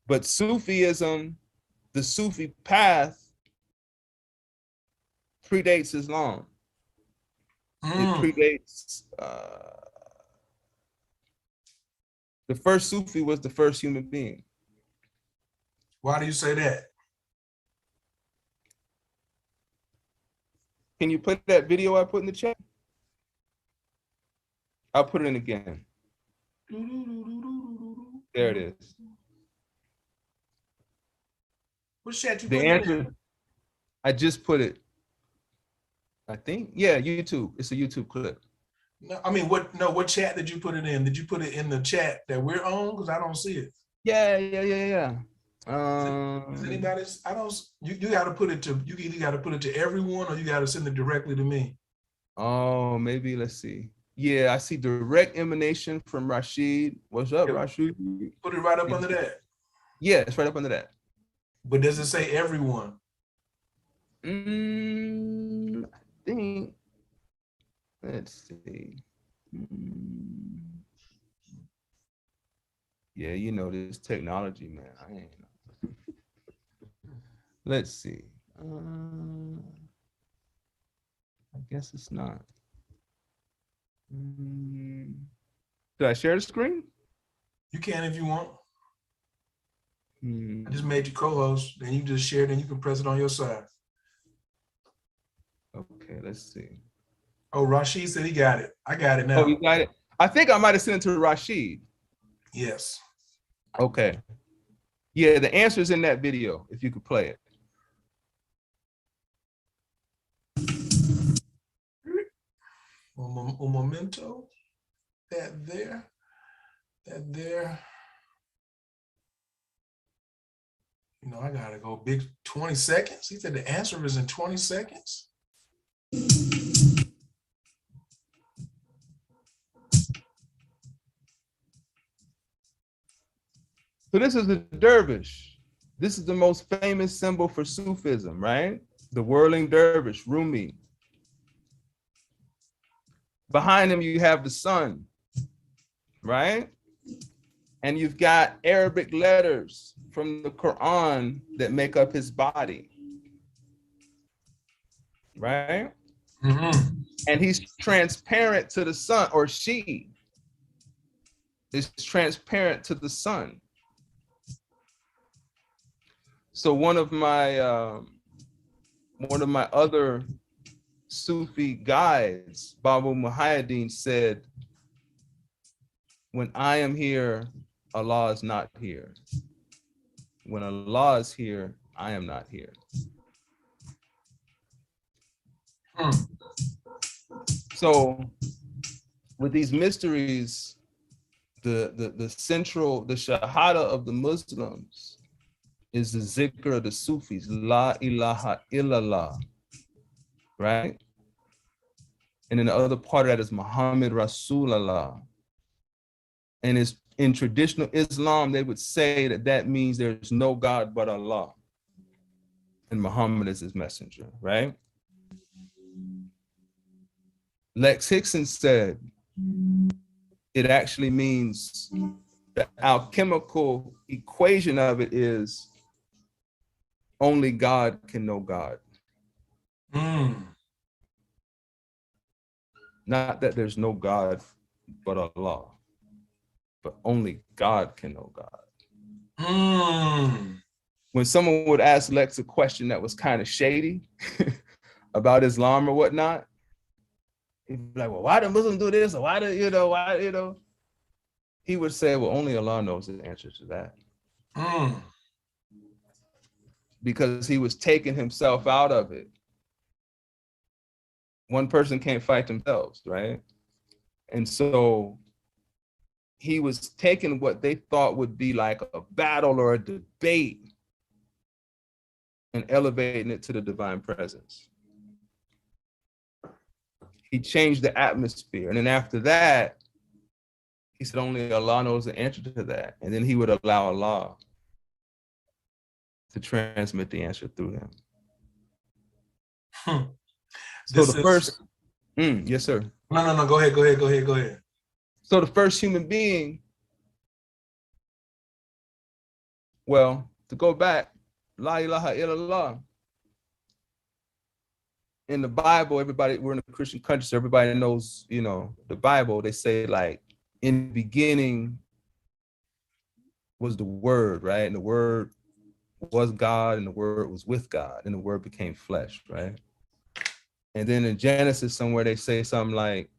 but Sufism, the Sufi path, predates Islam. It predates, the first Sufi was the first human being.
Why do you say that?
Can you put that video I put in the chat? I'll put it in again. There it is.
What chat you
The
put in?
answer, I just put it, I think, yeah, YouTube. It's a YouTube clip.
No, I mean, what chat did you put it in? Did you put it in the chat that we're on? Because I don't see it.
Yeah.
Is anybody? I don't. You got to put it to. You either got to put it to everyone, or you got to send it directly to me.
Oh, maybe let's see. Yeah, I see direct emanation from Rashid. What's up,
Yep.
Rashid?
Put it right up under that.
Yeah, it's right up under that.
But does it say everyone?
I think. Let's see. Yeah, you know this technology, man. I ain't know. Let's see. I guess it's not. Did I share the screen?
You can if you want.
Hmm.
I just made you co-host. Then you just share it, and you can press it on your side.
Okay, let's see.
Oh, Rashid said he got it. I got it now.
Oh, you got it? I think I might have sent it to Rashid.
Yes.
Okay. Yeah, the answer is in that video, if you could play it.
Un momento. That there. You know, I gotta go big 20 seconds. He said the answer is in 20 seconds.
So this is the dervish. This is the most famous symbol for Sufism, right? The whirling dervish, Rumi. Behind him, you have the sun, right? And you've got Arabic letters from the Quran that make up his body, right?
Mm-hmm.
And he's transparent to the sun, or she is transparent to the sun. So one of my other Sufi guides, Babu Muhyiddin, said, when I am here, Allah is not here. When Allah is here, I am not here. So with these mysteries, the central, the shahada of the Muslims is the zikr of the Sufis, la ilaha illallah, right? And then the other part of that is Muhammad Rasulullah. And it's in traditional Islam, they would say that that means there's no God but Allah. And Muhammad is his messenger, right? Lex Hickson said, it actually means the alchemical equation of it is only God can know God. Not that there's no God but Allah, but only God can know God. When someone would ask Lex a question that was kind of shady about Islam or whatnot, he'd be like, well, why do Muslims do this? Or why do, he would say, well, only Allah knows the answer to that. Because he was taking himself out of it. One person can't fight themselves, right? And so he was taking what they thought would be like a battle or a debate and elevating it to the divine presence. He changed the atmosphere. And then after that, he said only Allah knows the answer to that. And then he would allow Allah to transmit the answer through him. So the first, yes, sir.
No, go ahead.
So the first human being, well, to go back, La ilaha illallah. In the Bible, everybody, we're in a Christian country, so everybody knows, the Bible, they say like, in the beginning was the word, right? And the word was God, and the word was with God, and the word became flesh, right? And then in Genesis somewhere they say something like,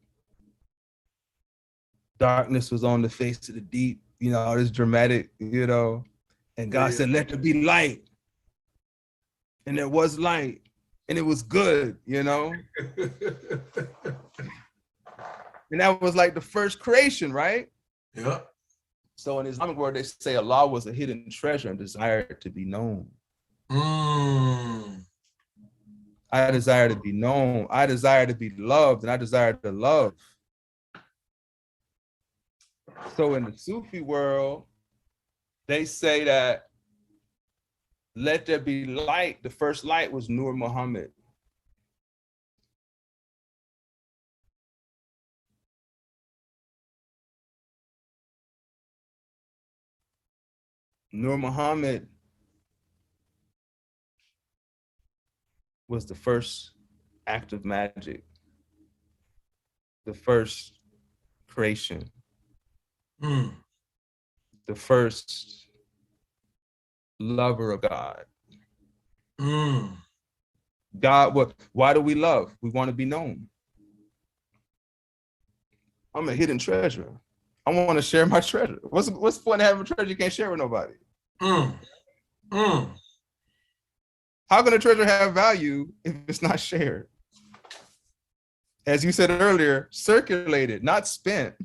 darkness was on the face of the deep, you know, all this dramatic, you know, and God said, let there be light. And there was light, and it was good, you know? And that was like the first creation, right?
Yeah.
So in Islamic world, they say Allah was a hidden treasure and desired to be known. I desire to be known. I desire to be loved, and I desire to love. So in the Sufi world, they say that let there be light. The first light was Nur Muhammad. Nur Muhammad was the first act of magic, the first creation, the first lover of God. God, why do we love? We want to be known. I'm a hidden treasure. I want to share my treasure. What's the point of having a treasure you can't share with nobody? How can a treasure have value if it's not shared? As you said earlier, circulated, not spent.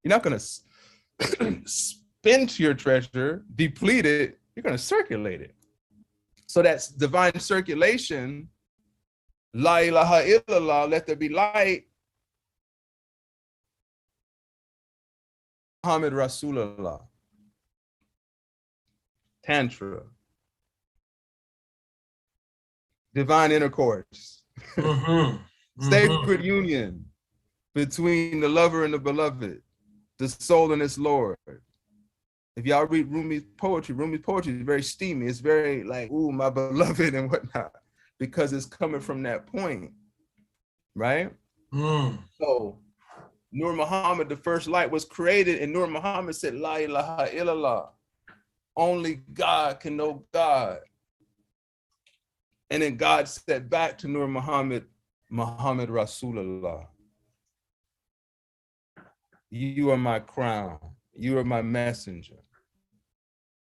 You're not going to spend your treasure, deplete it. You're going to circulate it. So that's divine circulation. La ilaha illallah, let there be light. Muhammad Rasulullah. Tantra. Divine intercourse. Sacred union between the lover and the beloved, the soul and its Lord. If y'all read Rumi's poetry is very steamy. It's very like, ooh, my beloved and whatnot, because it's coming from that point, right? So Nur Muhammad, the first light was created, and Nur Muhammad said, La ilaha illallah. Only God can know God. And then God said back to Nur Muhammad, Muhammad Rasulullah. You are my crown. You are my messenger.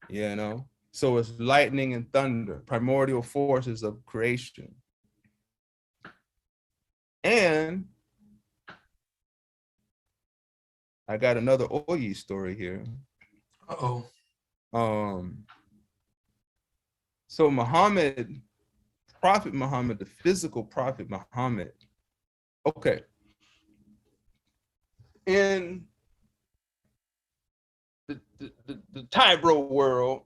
You know? So it's lightning and thunder, primordial forces of creation. And I got another OYI story here. So Muhammad, Prophet Muhammad, the physical Prophet Muhammad. Okay. In the Tybro world,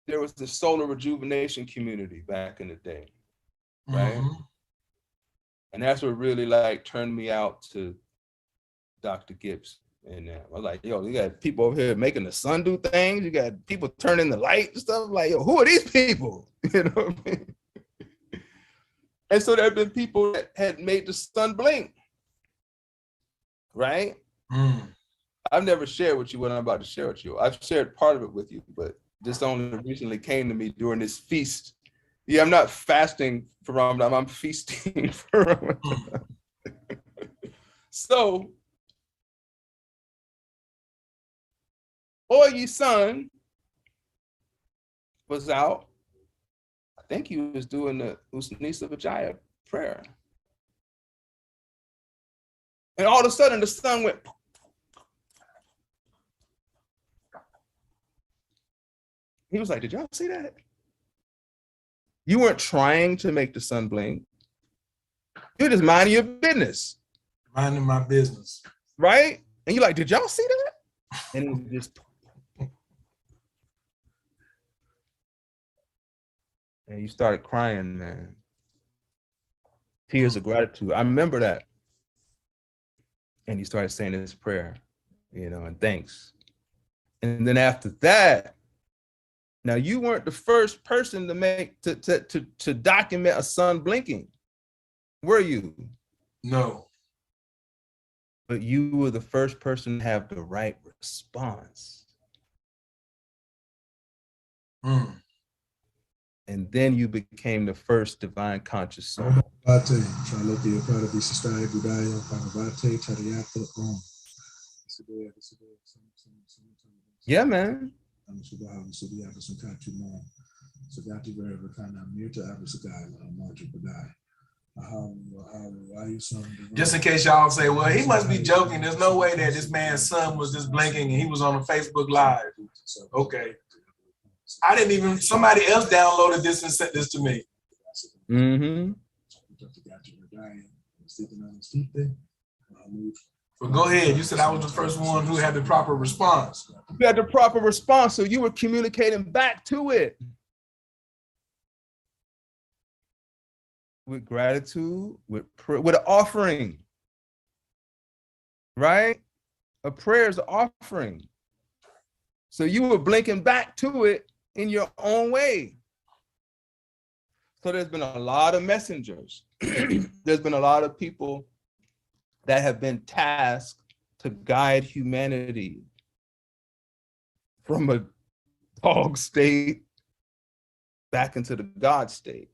there was the solar rejuvenation community back in the day, right? And that's what really like turned me out to Dr. Gibbs. And I was like, yo, you got people over here making the sun do things. You got people turning the light and stuff. Like, yo, who are these people? You know what I mean? And so there have been people that had made the sun blink, right? I've never shared with you what I'm about to share with you. I've shared part of it with you, but this only recently came to me during this feast. Yeah, I'm not fasting for Ramadan, I'm feasting for Ramadan. So, OYI's son was out. I think he was doing the Usnisa Vijaya prayer. And all of a sudden the sun went. He was like, did y'all see that? You weren't trying to make the sun blink. You're just minding your business.
Minding my business.
Right? And you're like, did y'all see that? And it was just. And you started crying, man. Tears of gratitude. I remember that. And you started saying this prayer, you know, and thanks. And then after that, now you weren't the first person to document a sun blinking, were you?
No.
But you were the first person to have the right response.
Mm.
And then you became the first divine conscious soul. Yeah, man.
Just in case y'all say, well, he must be joking. There's no way that this man's son was just blinking and he was on a Facebook Live. Okay. I didn't even, somebody else downloaded this and sent this to me.
Mm-hmm.
But go ahead. You said I was the first one who had the proper response.
You had the proper response, so you were communicating back to it with gratitude, with an offering, right? A prayer is an offering. So you were blinking back to it in your own way. So there's been a lot of messengers. There's been a lot of people that have been tasked to guide humanity from a dog state back into the God state.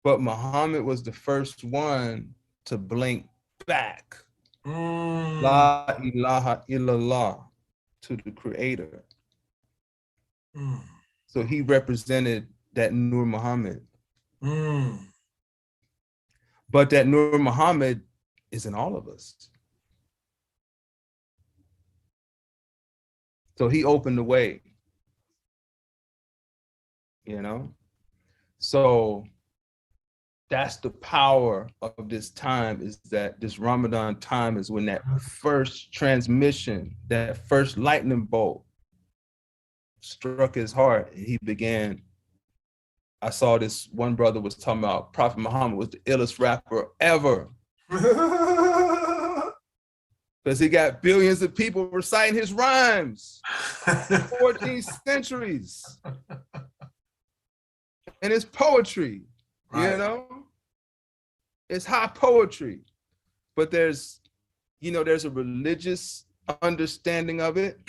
But Muhammad was the first one to blink back. La ilaha illallah, to the creator. So he represented that Nur Muhammad. But that Nur Muhammad is in all of us. So he opened the way, you know? So that's the power of this time, is that this Ramadan time is when that first transmission, that first lightning bolt struck his heart. And he began, I saw this one brother was talking about Prophet Muhammad was the illest rapper ever. Because he got billions of people reciting his rhymes, 14 centuries. And it's poetry, right. You know? It's high poetry. But there's, you know, there's a religious understanding of it,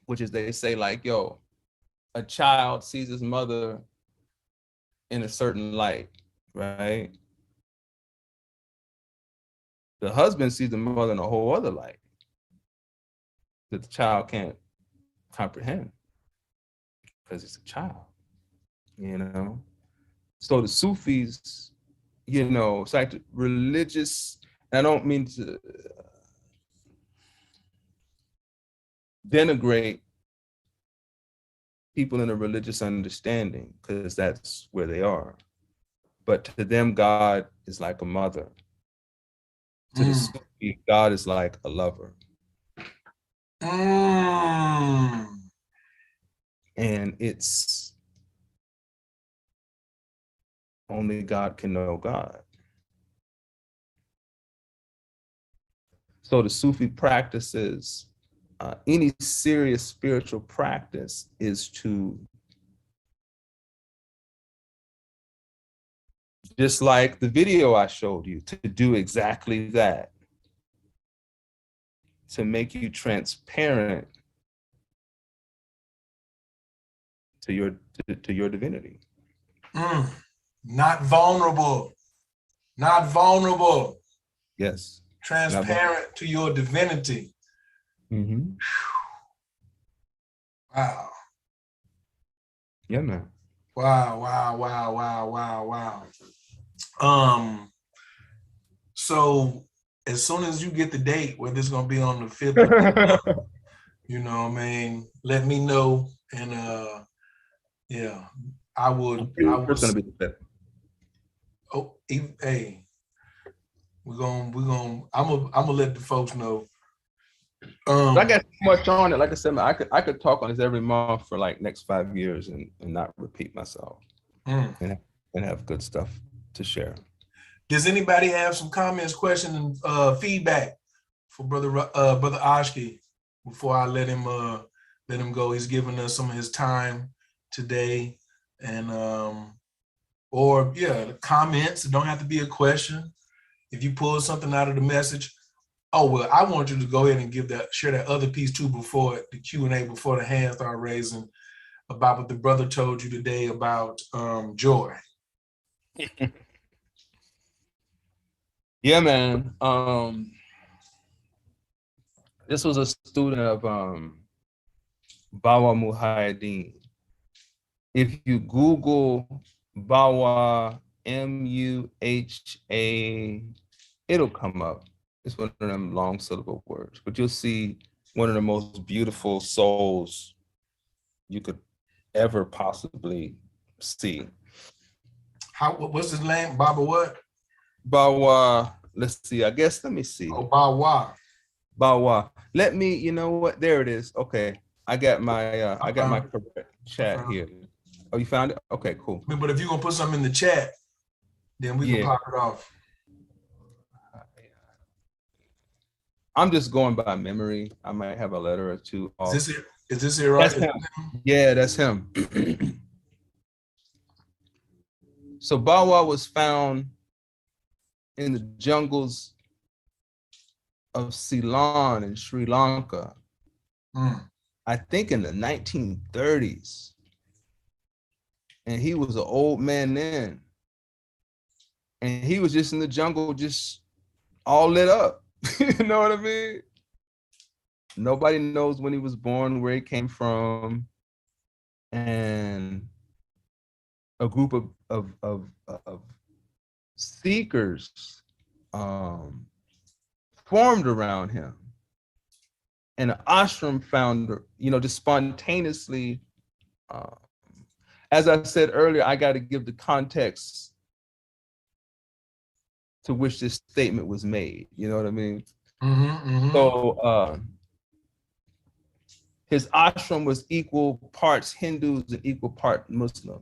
which is they say like, yo, a child sees his mother in a certain light, right? The husband sees the mother in a whole other light that the child can't comprehend because it's a child, you know? So the Sufis, you know, it's like religious, and I don't mean to denigrate people in a religious understanding, because that's where they are. But to them, God is like a mother. To the Sufi, God is like a lover. And it's only God can know God. So the Sufi practices, any serious spiritual practice is to, just like the video I showed you, to do exactly that. To make you transparent to your divinity.
Not vulnerable. Not vulnerable.
Yes.
Transparent to your divinity.
Mm-hmm.
Wow.
Yeah, man.
Wow, wow, wow, wow, wow, wow. So as soon as you get the date, whether it's gonna be on the 5th, you know what I mean, let me know. And yeah, I would.
It's gonna be the 5th.
Oh, hey, we're gonna. I'm gonna let the folks know.
I got so much on it. Like I said, man, I could talk on this every month for like next 5 years and not repeat myself, and have good stuff to share.
Does anybody have some comments, questions, and feedback for brother ASHKI before I let him go? He's giving us some of his time today, and or yeah, comments. It don't have to be a question. If you pull something out of the message, Oh, well, I want you to go ahead and share that other piece too before the Q&A, before the hands start raising, about what the brother told you today about joy.
Yeah, man. This was a student of Bawa Muhyiddin. If you Google Bawa, M-U-H-A, it'll come up. It's one of them long syllable words, but you'll see one of the most beautiful souls you could ever possibly see.
What's his name? Baba what?
Bawa, let's see, let me see.
Oh, Bawa.
Bawa. Let me, you know what? There it is. Okay. I got my correct chat here. Oh, you found it? Okay, cool.
I mean, but if you're gonna put something in the chat, then we can pop it off.
I'm just going by memory. I might have a letter or two off.
Is this it right?
That's him. Yeah, that's him. So Bawa was found in the jungles of Ceylon in Sri Lanka, I think in the 1930s. And he was an old man then. And he was just in the jungle, just all lit up. You know what I mean? Nobody knows when he was born, where he came from. And a group of seekers formed around him. And an ashram founder, just spontaneously, as I said earlier, I got to give the context to which this statement was made. You know what I mean? So his ashram was equal parts Hindus and equal part Muslim.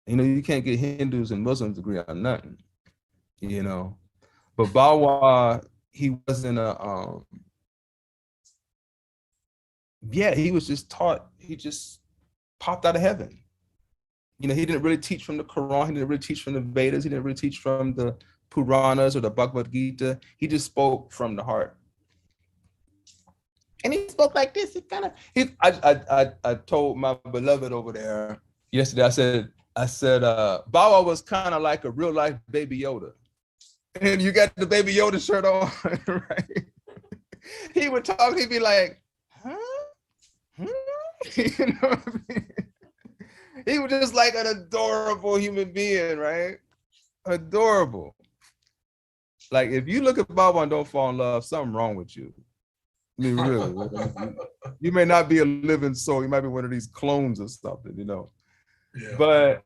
You can't get Hindus and Muslims to agree on nothing, But Bawa, he wasn't he was just taught, he just popped out of heaven. He didn't really teach from the Quran, he didn't really teach from the Vedas, he didn't really teach from the Puranas or the Bhagavad Gita. He just spoke from the heart. And he spoke like this. I told my beloved over there yesterday, I said, Bawa was kind of like a real life Baby Yoda. And you got the Baby Yoda shirt on, right? He would talk, he'd be like, huh? You know what I mean? He was just like an adorable human being, right? Adorable. Like, if you look at Bawa and don't fall in love, something wrong with you. I mean, really. You may not be a living soul. You might be one of these clones or something, Yeah. But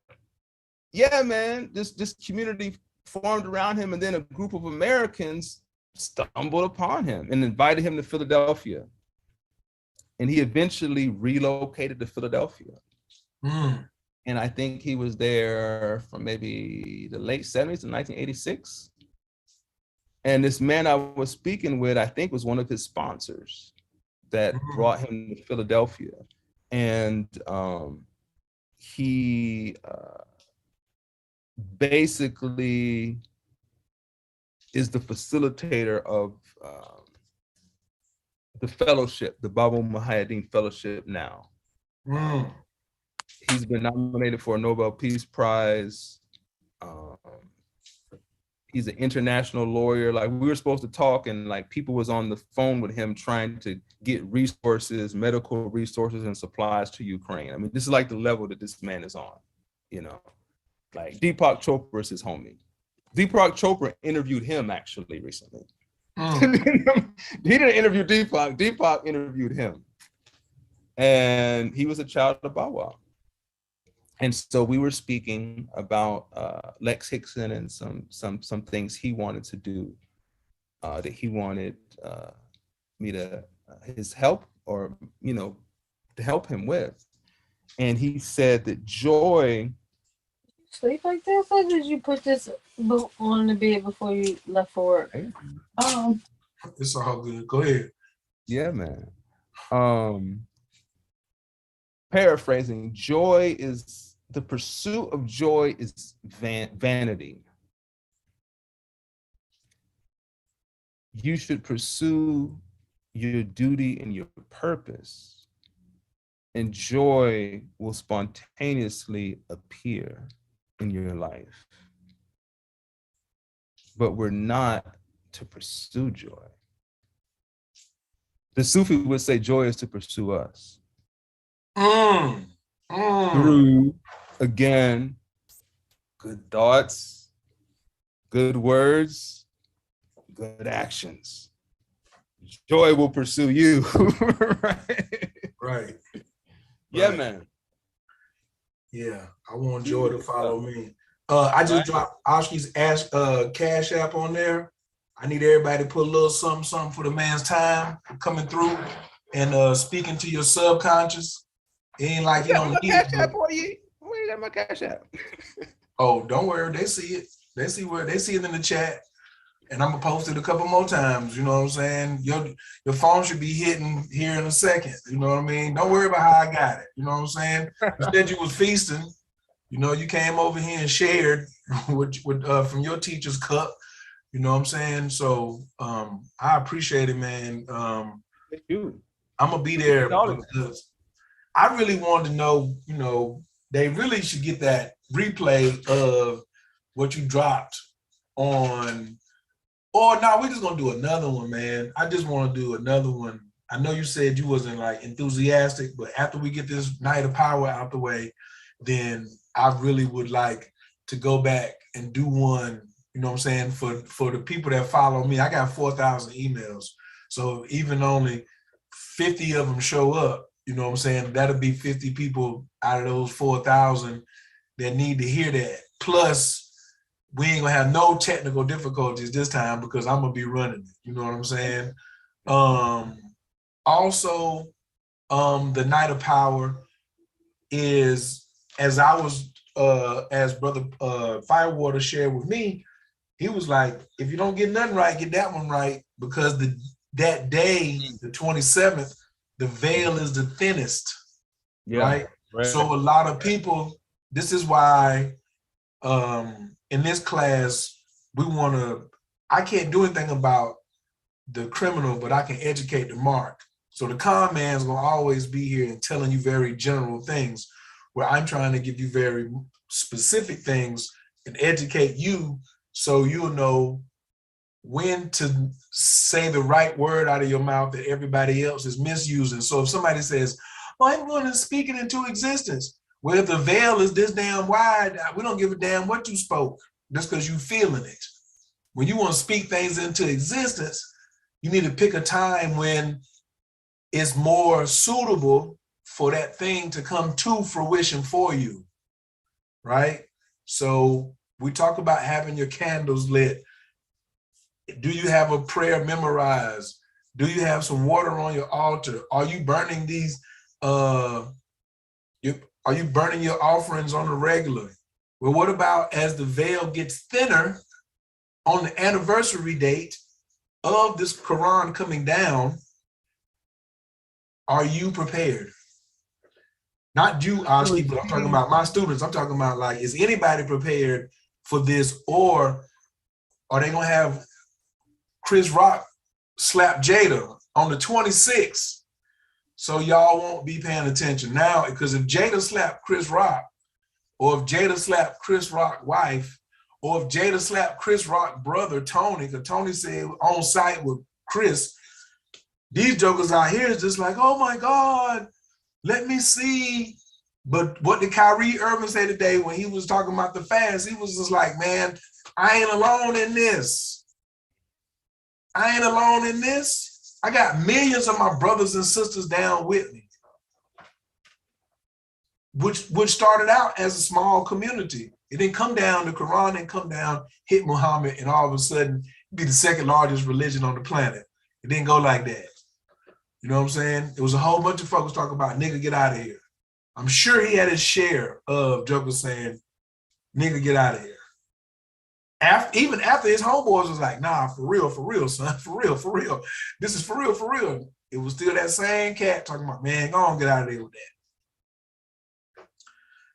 yeah, man, this community formed around him, and then a group of Americans stumbled upon him and invited him to Philadelphia. And he eventually relocated to Philadelphia. And I think he was there from maybe the late 70s in 1986. And this man I was speaking with, I think, was one of his sponsors that brought him to Philadelphia. And he basically is the facilitator of the fellowship, the Baba Muhyiddin Fellowship now. He's been nominated for a Nobel Peace Prize. He's an international lawyer. Like, we were supposed to talk, and like people was on the phone with him trying to get resources, medical resources and supplies to Ukraine. I mean, this is like the level that this man is on, Like, Deepak Chopra is his homie. Deepak Chopra interviewed him actually recently. He didn't interview Deepak. Deepak interviewed him. And he was a child of Bawa. And so we were speaking about Lex Hickson and some things he wanted to do, that he wanted me to his help, or to help him with. And he said that joy.
Sleep like this, or did you put this on the bed before you left for work?
It's all good. Go ahead.
Yeah, man. Paraphrasing, joy is the pursuit of joy is vanity. you should pursue your duty and your purpose, and joy will spontaneously appear in your life. But we're not to pursue joy. The Sufi would say joy is to pursue us. Through, again, good thoughts, good words, good actions. Joy will pursue you. Right?
Right.
Yeah,
Right.
man.
Yeah, I want joy to follow me. I just dropped ASHKI's Cash App on there. I need everybody to put a little something, something for the man's time coming through and speaking to your subconscious. It ain't like you don't need it. But,
Where you got my Cash App?
oh, don't worry, they see it. They see it in the chat. And I'm gonna post it a couple more times. You know what I'm saying? Your phone should be hitting here in a second. You know what I mean? Don't worry about how I got it. You know what I'm saying? You said you was feasting. You know, you came over here and shared with from your teacher's cup. You know what I'm saying? So I appreciate it, man.
Thank you.
I'm gonna be there because I really wanted to know, you know, they really should get that replay of what you dropped on. Or no, we're just gonna do another one, man. I just want to do another one. I know you said you wasn't like enthusiastic, but after we get this Night of Power out the way, then I really would like to go back and do one, you know what I'm saying, for the people that follow me. I got 4,000 emails. So even only 50 of them show up, you know what I'm saying, that'll be 50 people out of those 4,000 that need to hear that. Plus, we ain't gonna have no technical difficulties this time because I'm gonna be running it. You know what I'm saying? Also, the Night of Power is, as I was, as Brother Firewater shared with me, he was like, if you don't get nothing right, get that one right, because that day, the 27th, the veil is the thinnest, right? So a lot of people, this is why in this class, I can't do anything about the criminal, but I can educate the mark. So the con man's gonna always be here and telling you very general things, where I'm trying to give you very specific things and educate you so you'll know when to say the right word out of your mouth that everybody else is misusing. So if somebody says, oh, I'm going to speak it into existence. Well, if the veil is this damn wide, we don't give a damn what you spoke, just because you feeling it. When you want to speak things into existence, you need to pick a time when it's more suitable for that thing to come to fruition for you, right? So we talk about having your candles lit. Do you have a prayer memorized? Do you have some water on your altar? Are you burning these, are you burning your offerings on the regular? Well, what about as the veil gets thinner on the anniversary date of this Quran coming down, are you prepared? Not you, ASHKI, but I'm talking about my students. I'm talking about like, is anybody prepared for this, or are they gonna have Chris Rock slap Jada on the 26th? So y'all won't be paying attention now, because if Jada slapped Chris Rock, or if Jada slapped Chris Rock's wife, or if Jada slapped Chris Rock's brother, Tony, because Tony said on site with Chris, these jokers out here is just like, oh my God, let me see. But what did Kyrie Irving say today when he was talking about the fast? He was just like, man, I ain't alone in this. I ain't alone in this. I got millions of my brothers and sisters down with me, which started out as a small community. It didn't come down, the Quran didn't come down, hit Muhammad, and all of a sudden be the second largest religion on the planet. It didn't go like that. You know what I'm saying? It was a whole bunch of folks talking about, nigga, get out of here. I'm sure he had his share of jokers saying, nigga, get out of here. Even after his homeboys was like, nah, for real, son, for real. This is for real. It was still that same cat talking about, man, go on, get out of there with that.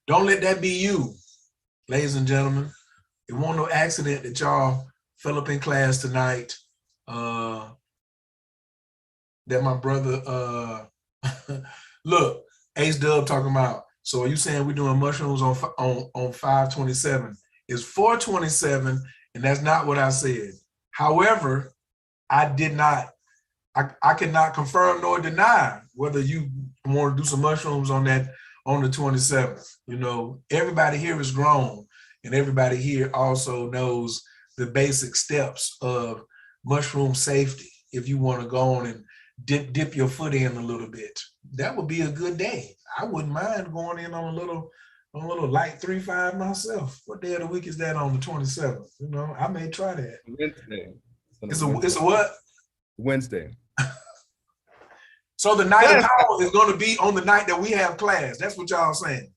Don't let that be you, ladies and gentlemen. It wasn't no accident that y'all fell up in class tonight. that my brother look, Ace Dub talking about. So are you saying we're doing mushrooms on 5/27? It's 4/27, and that's not what I said. However, I cannot confirm nor deny whether you want to do some mushrooms on the 27th. You know, everybody here is grown, and everybody here also knows the basic steps of mushroom safety. If you want to go on and dip your foot in a little bit, that would be a good day. I wouldn't mind going in on a little light 3-5 myself. What day of the week is that on the 27th? You know, I may try that.
Wednesday.
It's a what?
Wednesday.
So the night of power is going to be on the night that we have class. That's what y'all saying.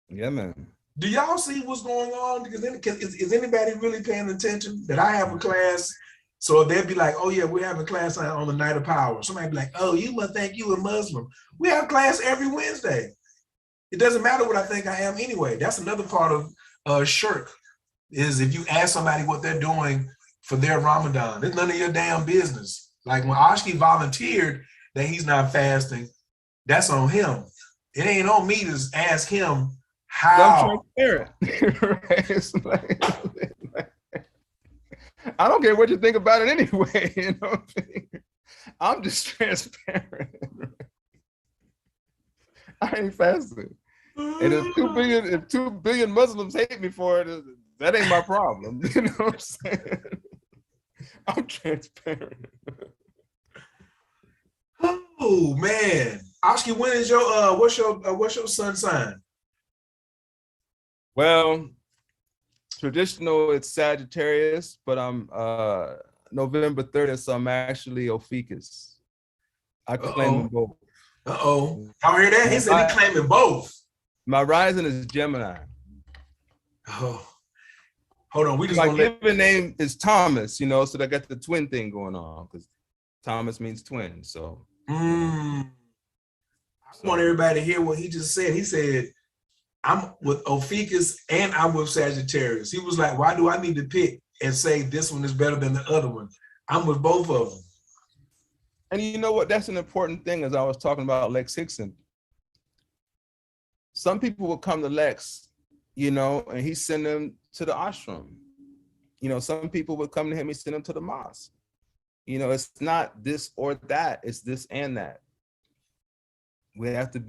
Yeah, man.
Do y'all see what's going on? Because is anybody really paying attention that I have a class? So they'll be like, oh yeah, we're having class on the night of power. Somebody be like, oh, you must think you a Muslim. We have class every Wednesday. It doesn't matter what I think I am anyway. That's another part of shirk, is if you ask somebody what they're doing for their Ramadan, it's none of your damn business. Like when ASHKI volunteered that he's not fasting, that's on him. It ain't on me to ask him how.
I'm transparent. I don't care what you think about it anyway. You know what I'm saying? I'm just transparent. I ain't fasting. And if 2 billion Muslims hate me for it, that ain't my problem. You know what I'm saying? I'm transparent.
Oh man, ASHKI, when is your what's your sun sign?
Well, traditional it's Sagittarius, but I'm November 30th, so I'm actually Ophiuchus. I claim them both.
Y'all hear that? He said he claiming both.
My rising is Gemini.
Oh, hold on. We just
my given name is Thomas, you know, so they got the twin thing going on because Thomas means twin. So
I want everybody to hear what he just said. He said, I'm with Ophiuchus and I'm with Sagittarius. He was like, why do I need to pick and say this one is better than the other one? I'm with both of them.
And you know what? That's an important thing, as I was talking about Lex Hickson. Some people will come to Lex, you know, and he send them to the ashram. You know, some people would come to him, he send them to the mosque. You know, it's not this or that, it's this and that. We have to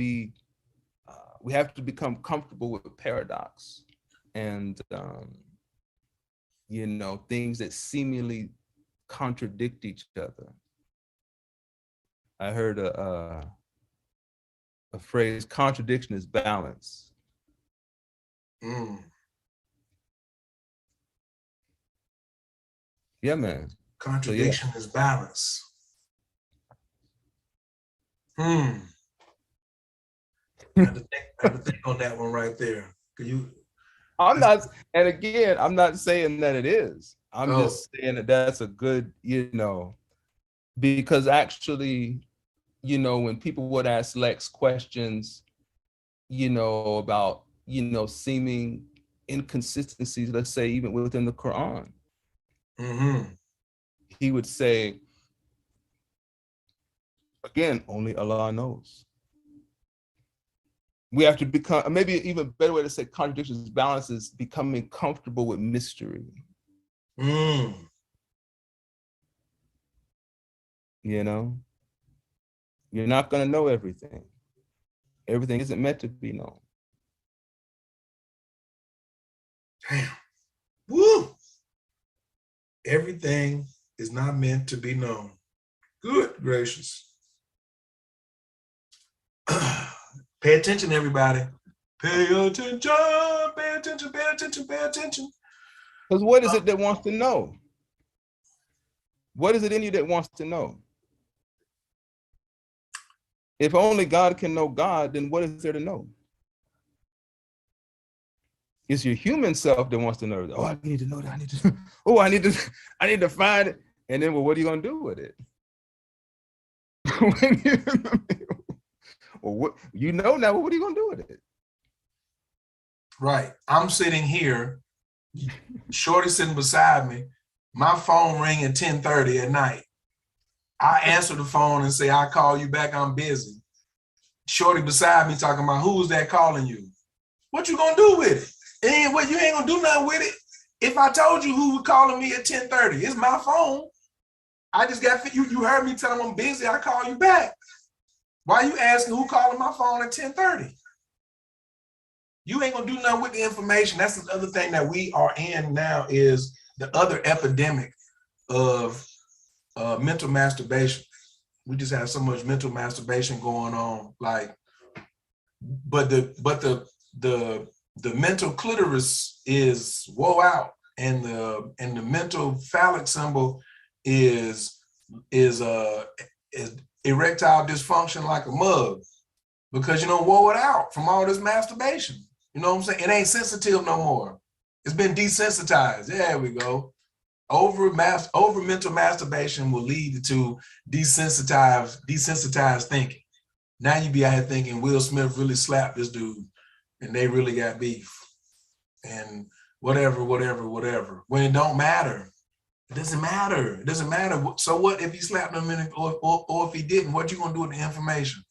become comfortable with paradox and, you know, things that seemingly contradict each other. I heard a phrase, contradiction is balance. Yeah, man.
Contradiction is balance. I have to think on that one right there.
I'm not saying that it is. I'm just saying that that's a good, you know, because actually, you know, when people would ask Lex questions, you know, about, you know, seeming inconsistencies, let's say even within the Quran, he would say, again, only Allah knows. We have to become, maybe an even better way to say contradictions, balance is becoming comfortable with mystery. You know, you're not going to know everything. Everything isn't meant to be known.
Damn. Woo! Everything is not meant to be known. Good gracious. Pay attention, everybody. Pay attention, pay attention, pay attention, pay attention.
Because what is it that wants to know? What is it in you that wants to know? If only God can know God, then what is there to know? It's your human self that wants to know. Oh, I need to know that. I need to find it. And then, well, what are you going to do with it? Well, what you know now, what are you going to do with it?
Right. I'm sitting here, Shorty sitting beside me, My phone ring at 10:30 at night. I answer the phone and say, I'll call you back, I'm busy. Shorty beside me talking about, who's that calling you? What you gonna do with it? And what, you ain't gonna do nothing with it. If I told you who was calling me at 10:30, it's my phone. I just got, you heard me tell them I'm busy, I call you back. Why you asking who calling my phone at 10:30? You ain't gonna do nothing with the information. That's the other thing that we are in now, is the other epidemic of mental masturbation. We just have so much mental masturbation going on. Like, but the mental clitoris is woe out, and the mental phallic symbol is erectile dysfunction like a mug, because you don't wore it out from all this masturbation. You know what I'm saying? It ain't sensitive no more. It's been desensitized. There we go. Over mental masturbation will lead to desensitized thinking. Now you be out here thinking Will Smith really slapped this dude and they really got beef and whatever. When it don't matter. It doesn't matter. It doesn't matter. So what if he slapped him or if he didn't? What you gonna do with the information?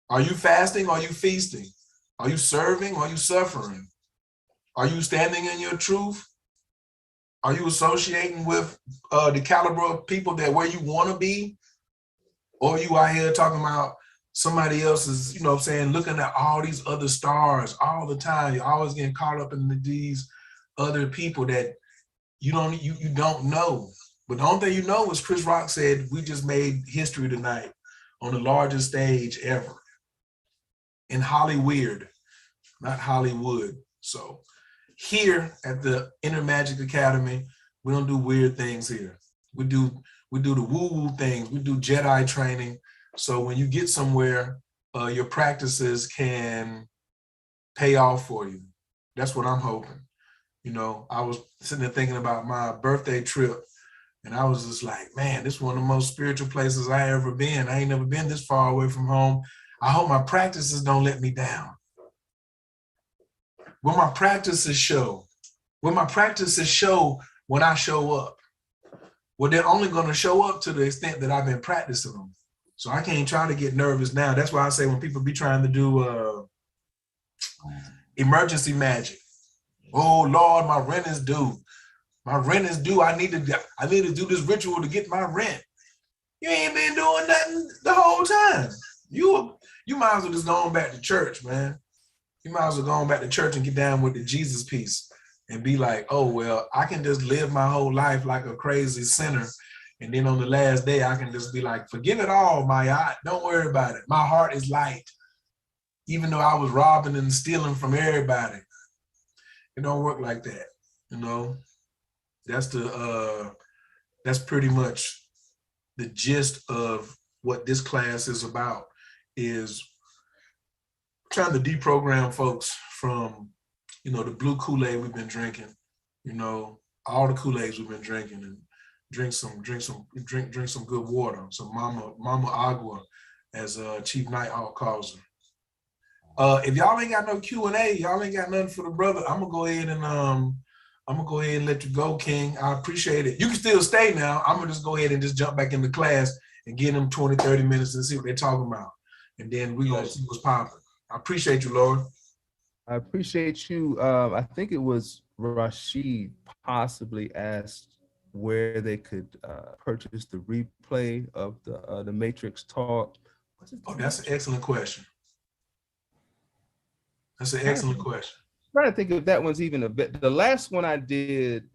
Are you fasting? Are you feasting? Are you serving? Are you suffering? Are you standing in your truth? Are you associating with the caliber of people that where you want to be? Or you out here talking about somebody else's, you know what I'm saying, looking at all these other stars all the time. You're always getting caught up in these other people that you don't know. But the only thing you know is Chris Rock said, we just made history tonight on the largest stage ever in Hollyweird, not Hollywood. So here at the Inner Magic Academy, we don't do weird things here. We do the woo-woo things. We do Jedi training. So when you get somewhere, your practices can pay off for you. That's what I'm hoping. You know, I was sitting there thinking about my birthday trip, and I was just like, man, this is one of the most spiritual places I ever been. I ain't never been this far away from home. I hope my practices don't let me down. When my practices show, when I show up, well, they're only going to show up to the extent that I've been practicing them. So I can't try to get nervous now. That's why I say when people be trying to do emergency magic, oh Lord, my rent is due. My rent is due. I need to do this ritual to get my rent. You ain't been doing nothing the whole time. You might as well just go on back to church, man. You might as well go on back to church and get down with the Jesus piece and be like, oh, well, I can just live my whole life like a crazy sinner. And then on the last day, I can just be like, forgive it all, Maya. Don't worry about it. My heart is light. Even though I was robbing and stealing from everybody. It don't work like that, you know? That's pretty much the gist of what this class is about, is trying to deprogram folks from, you know, the blue Kool-Aid we've been drinking, you know, all the Kool-Aids we've been drinking, and drink some good water, some mama agua, as Chief Nighthawk calls her. If y'all ain't got no Q&A, y'all ain't got nothing for the brother, I'm gonna go ahead and let you go, King. I appreciate it. You can still stay now. I'm gonna just go ahead and just jump back into class and give them 20, 30 minutes and see what they're talking about. And then we gonna see what's popping. I appreciate you, Lord.
I appreciate you. I think it was Rashid possibly asked where they could purchase the replay of the Matrix talk.
Oh, that's an excellent question. That's an excellent question.
I'm trying to think if that one's even the last one I did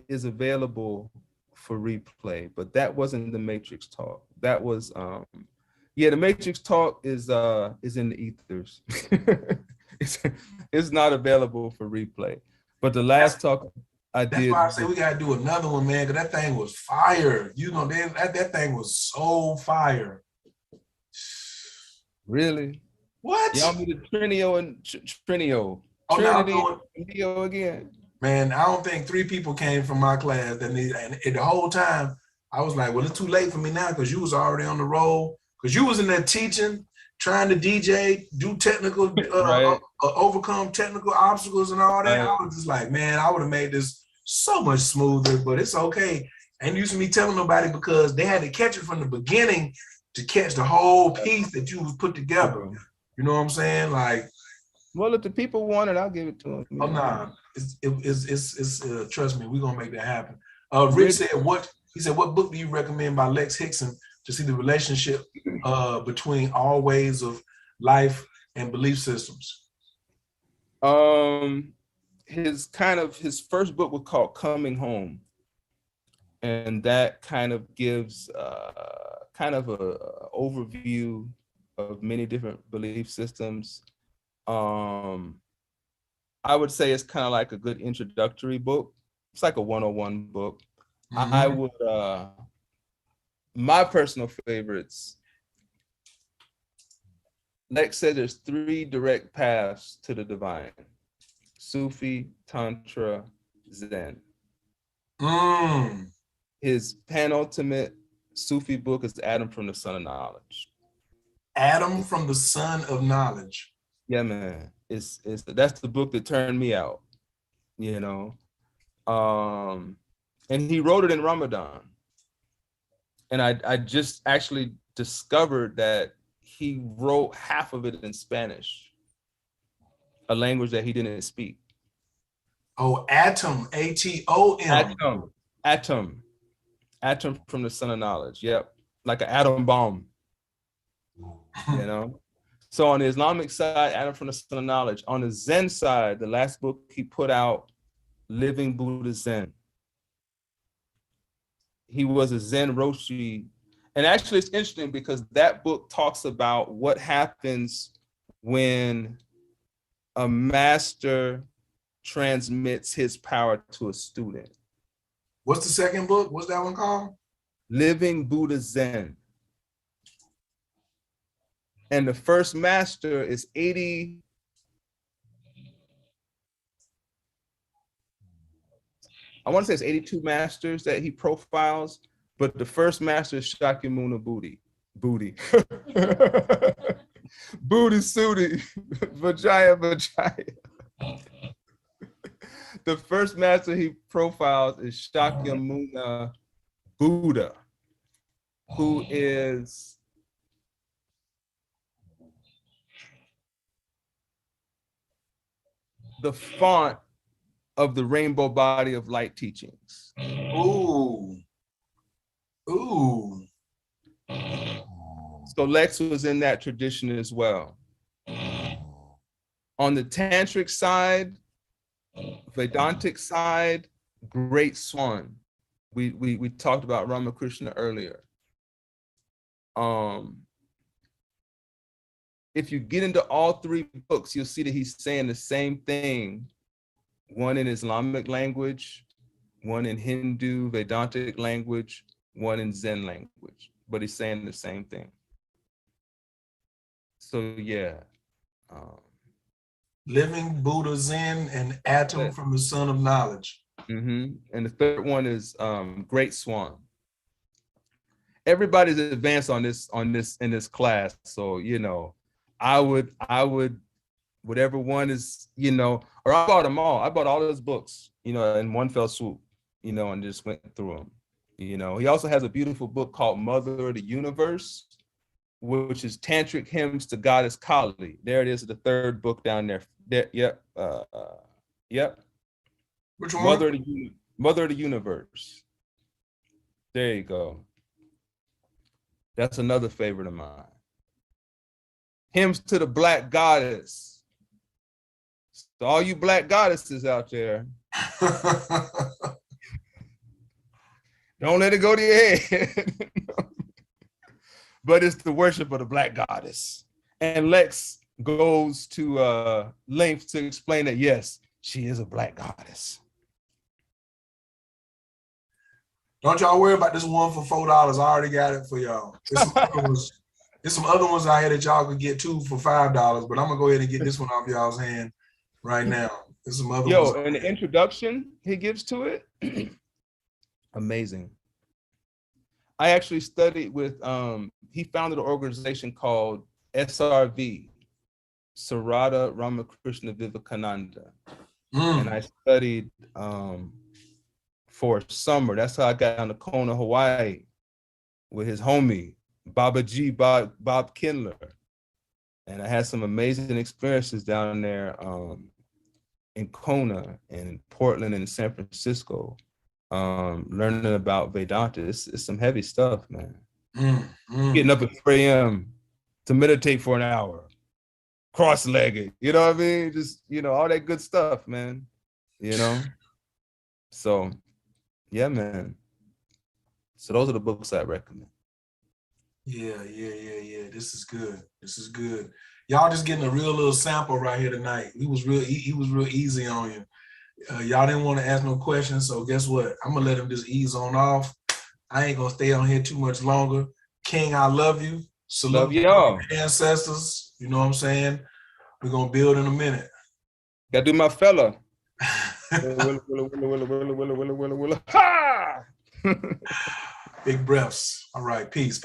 is available for replay, but that wasn't the Matrix talk. That was yeah, the Matrix talk is in the ethers. It's not available for replay. But the last talk I did.
That's why I say we gotta do another one, man, because that thing was fire. You know, that thing was so fire.
Really?
What?
Y'all need a Trinio and Trinio.
Oh,
Trinity
no,
and Trinio again.
Man, I don't think 3 people came from my class that need, and the whole time I was like, well, it's too late for me now because you was already on the roll. Because you was in there teaching, trying to DJ, do technical,
right.
Overcome technical obstacles and all that.
Right.
I was just like, man, I would have made this so much smoother, but it's okay. ain't used to me telling nobody because they had to catch it from the beginning to catch the whole piece that you was put together. You know what I'm saying? Like,
well, if the people want it, I'll give it to them.
oh nah, it's trust me, we're gonna make that happen. Rich said what book do you recommend by Lex Hickson to see the relationship between all ways of life and belief systems?
His first book was called Coming Home, and that kind of gives kind of a overview of many different belief systems. I would say it's kind of like a good introductory book. It's like a 101 book. Mm-hmm. I would, my personal favorites, Lex said there's 3 direct paths to the divine: Sufi, Tantra, Zen. His penultimate Sufi book is Adam from the Sun of Knowledge.
Adam from the Sun of Knowledge.
Yeah, man. That's the book that turned me out, you know. And he wrote it in Ramadan. And I just actually discovered that he wrote half of it in Spanish, a language that he didn't speak.
Oh, Atom, A-T-O-M.
Atom from the Sun of Knowledge. Yep. Like an atom bomb, you know? So on the Islamic side, Adam from the Sun of Knowledge. On the Zen side, the last book he put out, Living Buddha Zen. He was a Zen Roshi. And actually it's interesting because that book talks about what happens when a master transmits his power to a student.
What's the second book? What's that one called?
Living Buddha Zen. And the first master is 80. I want to say it's 82 masters that he profiles, but the first master is Shakyamuni Booty. Booty Sooty. Vajaya. The first master he profiles is Shakyamuni Buddha, who is the font of the rainbow body of light teachings.
Ooh.
So Lex was in that tradition as well. On the tantric side, Vedantic side, Great Swan. We talked about Ramakrishna earlier. If you get into all 3 books, you'll see that he's saying the same thing, one in Islamic language, one in Hindu, Vedantic language, one in Zen language, but he's saying the same thing. So yeah.
Living Buddha Zen and Atom from the Sun of Knowledge.
And the third one is Great Swan. Everybody's advanced on this in this class, so you know, I would whatever one is, you know, or I bought them all. I bought all those books, you know, in one fell swoop, you know, and just went through them. You know, he also has a beautiful book called Mother of the Universe, which is Tantric Hymns to Goddess Kali. There it is, the 3rd book down there. Yep.
Which one?
Mother of the Universe. There you go. That's another favorite of mine. Hymns to the Black Goddess. So all you Black goddesses out there, don't let it go to your head. But it's the worship of the Black Goddess. And Lex goes to lengths to explain that, yes, she is a Black goddess.
Don't y'all worry about this one for $4. I already got it for y'all. There's some other ones out here that y'all could get too for $5, but I'm gonna go ahead and get this one off y'all's hand right now. There's some other ones.
And the introduction he gives to it, amazing. I actually studied with, he founded an organization called SRV, Sarada Ramakrishna Vivekananda. And I studied for summer. That's how I got down to Kona, Hawaii with his homie, Bob Kindler. And I had some amazing experiences down there in Kona and in Portland and San Francisco, learning about Vedanta. It's some heavy stuff, man. Getting up at 3 a.m. to meditate for an hour, cross-legged, you know what I mean? Just, you know, all that good stuff, man, you know? So, yeah, man. So those are the books I recommend.
Yeah. This is good. This is good. Y'all just getting a real little sample right here tonight. He was real easy on you. Y'all didn't want to ask no questions, so guess what? I'm gonna let him just ease on off. I ain't gonna stay on here too much longer. King, I love you. Salute
Love y'all.
Ancestors. You know what I'm saying? We're gonna build in a minute.
Gotta do my fella.
Big breaths. All right, peace.